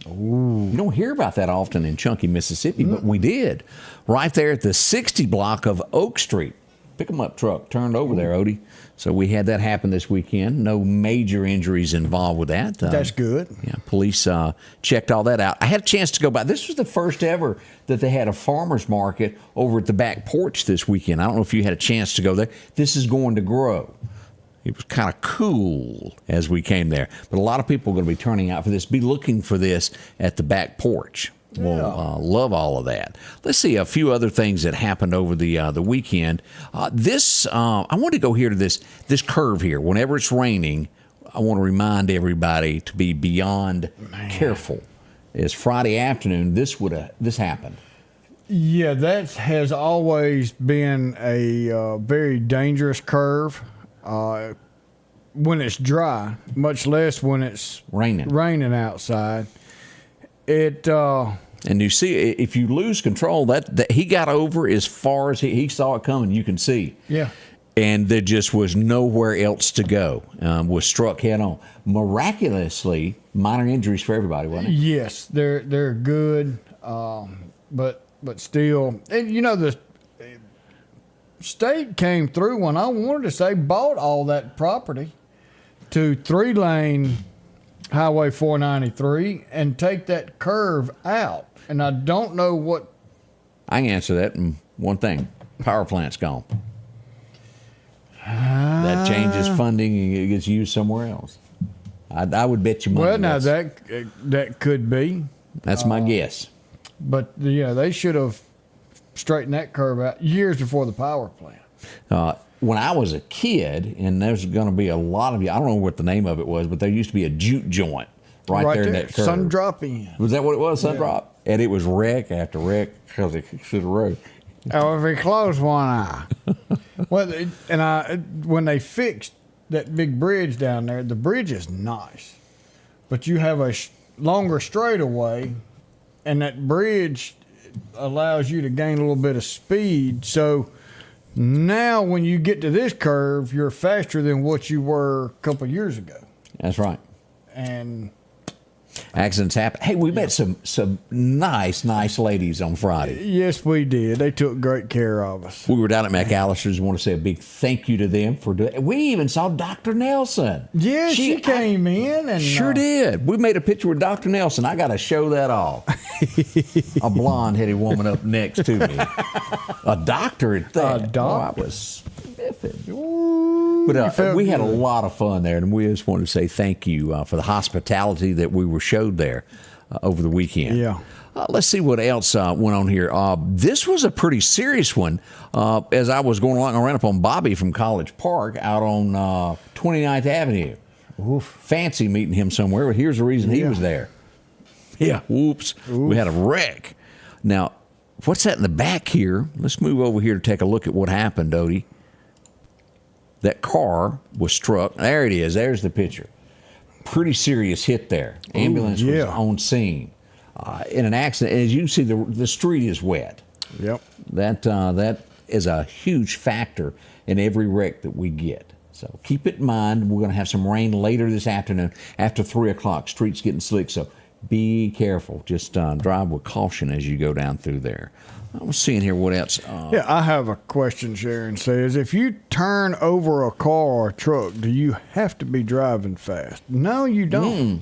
Ooh. You don't hear about that often in Chunky, Mississippi, but we did. Right there at the 60 block of Oak Street. Pick 'em up truck turned over there, Odie. So we had that happen this weekend. No major injuries involved with that. That's good. Yeah, police checked all that out. I had a chance to go by. This was the first ever that they had a farmer's market over at the back porch this weekend. I don't know if you had a chance to go there. This is going to grow. It was kind of cool as we came there. But a lot of people are going to be turning out for this, be looking for this at the back porch. We'll love all of that. Let's see a few other things that happened over the weekend. I want to go here to this curve here. Whenever it's raining, I want to remind everybody to be beyond careful. It's Friday afternoon. This happened. Yeah, that has always been a very dangerous curve when it's dry, much less when it's raining outside. And you see, if you lose control, that he got over as far as he saw it coming. You can see. Yeah. And there just was nowhere else to go. Was struck head on. Miraculously, minor injuries for everybody, wasn't it? Yes, they're good, but still, and the state came through when I wanted to say bought all that property to 3-lane Highway 493 and take that curve out. And I don't know what. I can answer that in one thing: power plant's gone. That changes funding and it gets used somewhere else. I would bet you money. Well, now that could be. That's my guess. But they should have straightened that curve out years before the power plant. When I was a kid, and there's going to be a lot of you, I don't know what the name of it was, but there used to be a juke joint right there in that curve. Sun drop in. Was that what it was? Sun drop? And it was wreck after wreck because it should have rode. Oh, if he closed one eye. Well, when they fixed that big bridge down there, the bridge is nice, but you have a longer straightaway, and that bridge allows you to gain a little bit of speed. So now when you get to this curve, you're faster than what you were a couple of years ago. That's right. And accidents happen. Hey, we met some nice ladies on Friday. Yes, we did. They took great care of us. We were down at McAllister's. Want to say a big thank you to them for doing it. We even saw Dr. Nelson. Yeah, she came in and sure did. We made a picture with Dr. Nelson. I got to show that off. A blonde-headed woman up next to me. A doctor at that. A doctor. I was spiffing. But we had a lot of fun there, and we just wanted to say thank you for the hospitality that we were showed there over the weekend. Yeah. Let's see what else went on here. This was a pretty serious one. As I was going along, I ran up on Bobby from College Park out on 29th Avenue. Oof. Fancy meeting him somewhere, but here's the reason he was there. Yeah. Whoops. We had a wreck. Now, what's that in the back here? Let's move over here to take a look at what happened, Odie. That car was struck. There it is. There's the picture. Pretty serious hit there. Ambulance was on scene. In an accident, as you can see, the street is wet. Yep. That is a huge factor in every wreck that we get. So keep it in mind. We're going to have some rain later this afternoon after 3 o'clock. Street's getting slick, so be careful. Just drive with caution as you go down through there. I was seeing here what else. I have a question. Sharon says, if you turn over a car or a truck, do you have to be driving fast? No, you don't.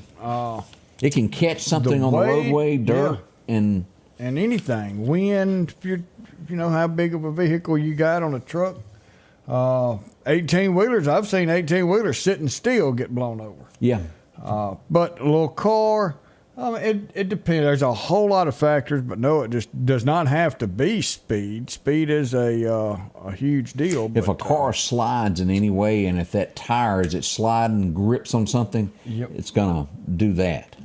It can catch something on the roadway, dirt, and anything. Wind, if you know how big of a vehicle you got on a truck. 18-wheelers, I've seen 18-wheelers sitting still get blown over. Yeah. But a little car, it depends. There's a whole lot of factors, but no, it just does not have to be speed. Speed is a huge deal. If a car slides in any way, and if that tire is sliding, grips on something, it's going to do that.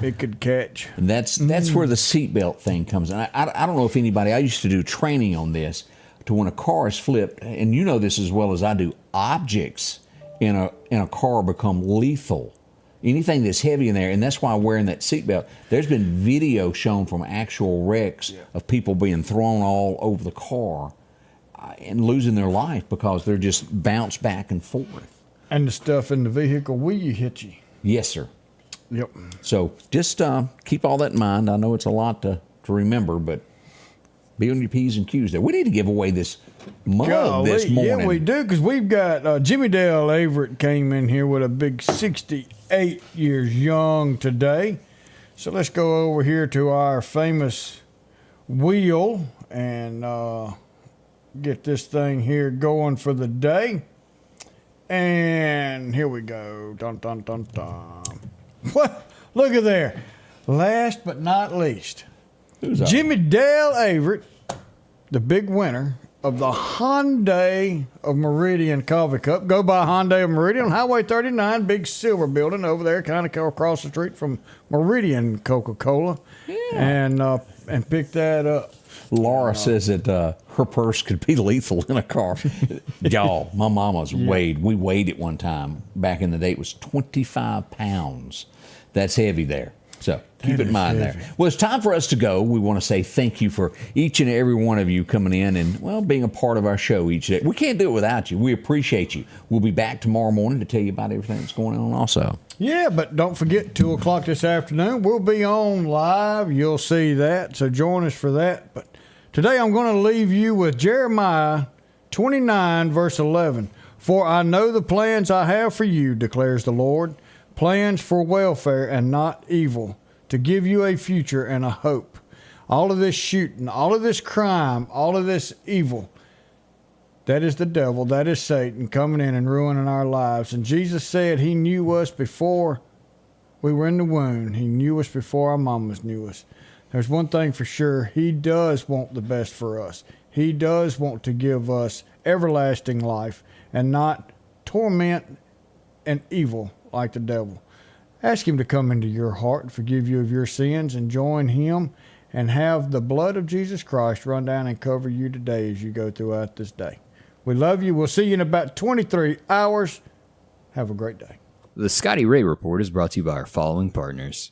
It could catch. And that's where the seatbelt thing comes in. I don't know if anybody, I used to do training on this, to when a car is flipped, and you know this as well as I do, objects in a car become lethal. Anything that's heavy in there, and that's why wearing that seatbelt. There's been video shown from actual wrecks of people being thrown all over the car and losing their life because they're just bounced back and forth. And the stuff in the vehicle will hit you. Yes, sir. Yep. So just keep all that in mind. I know it's a lot to remember, but be on your P's and Q's there. We need to give away this mug this morning. Yeah, we do, because we've got Jimmy Dale Everett came in here with a big 68 years young today. So let's go over here to our famous wheel and get this thing here going for the day. And here we go. Dun, dun, dun, dun. What? Look at there. Last but not least, Who's up? Jimmy Dale Averett, the big winner of the Hyundai of Meridian Coffee Cup. Go by Hyundai of Meridian on Highway 39, big silver building over there, kind of across the street from Meridian Coca-Cola. Yeah. And pick that up. Laura says that her purse could be lethal in a car. Y'all, my mama's weighed. We weighed it one time back in the day. It was 25 pounds. That's heavy there. So keep it in mind there. Well, it's time for us to go. We want to say thank you for each and every one of you coming in and, well, being a part of our show each day. We can't do it without you. We appreciate you. We'll be back tomorrow morning to tell you about everything that's going on also. Yeah, but don't forget, 2 o'clock this afternoon, we'll be on live. You'll see that, so join us for that. But today I'm going to leave you with Jeremiah 29, verse 11. For I know the plans I have for you, declares the Lord, plans for welfare and not evil, to give you a future and a hope. All of this shooting, all of this crime, all of this evil, that is the devil, that is Satan coming in and ruining our lives. And Jesus said he knew us before we were in the womb. He knew us before our mamas knew us. There's one thing for sure. He does want the best for us. He does want to give us everlasting life and not torment and evil like the devil. Ask him to come into your heart and forgive you of your sins and join him and have the blood of Jesus Christ run down and cover you today as you go throughout this day. We love you. We'll see you in about 23 hours. Have a great day. The Scotty Ray Report is brought to you by our following partners.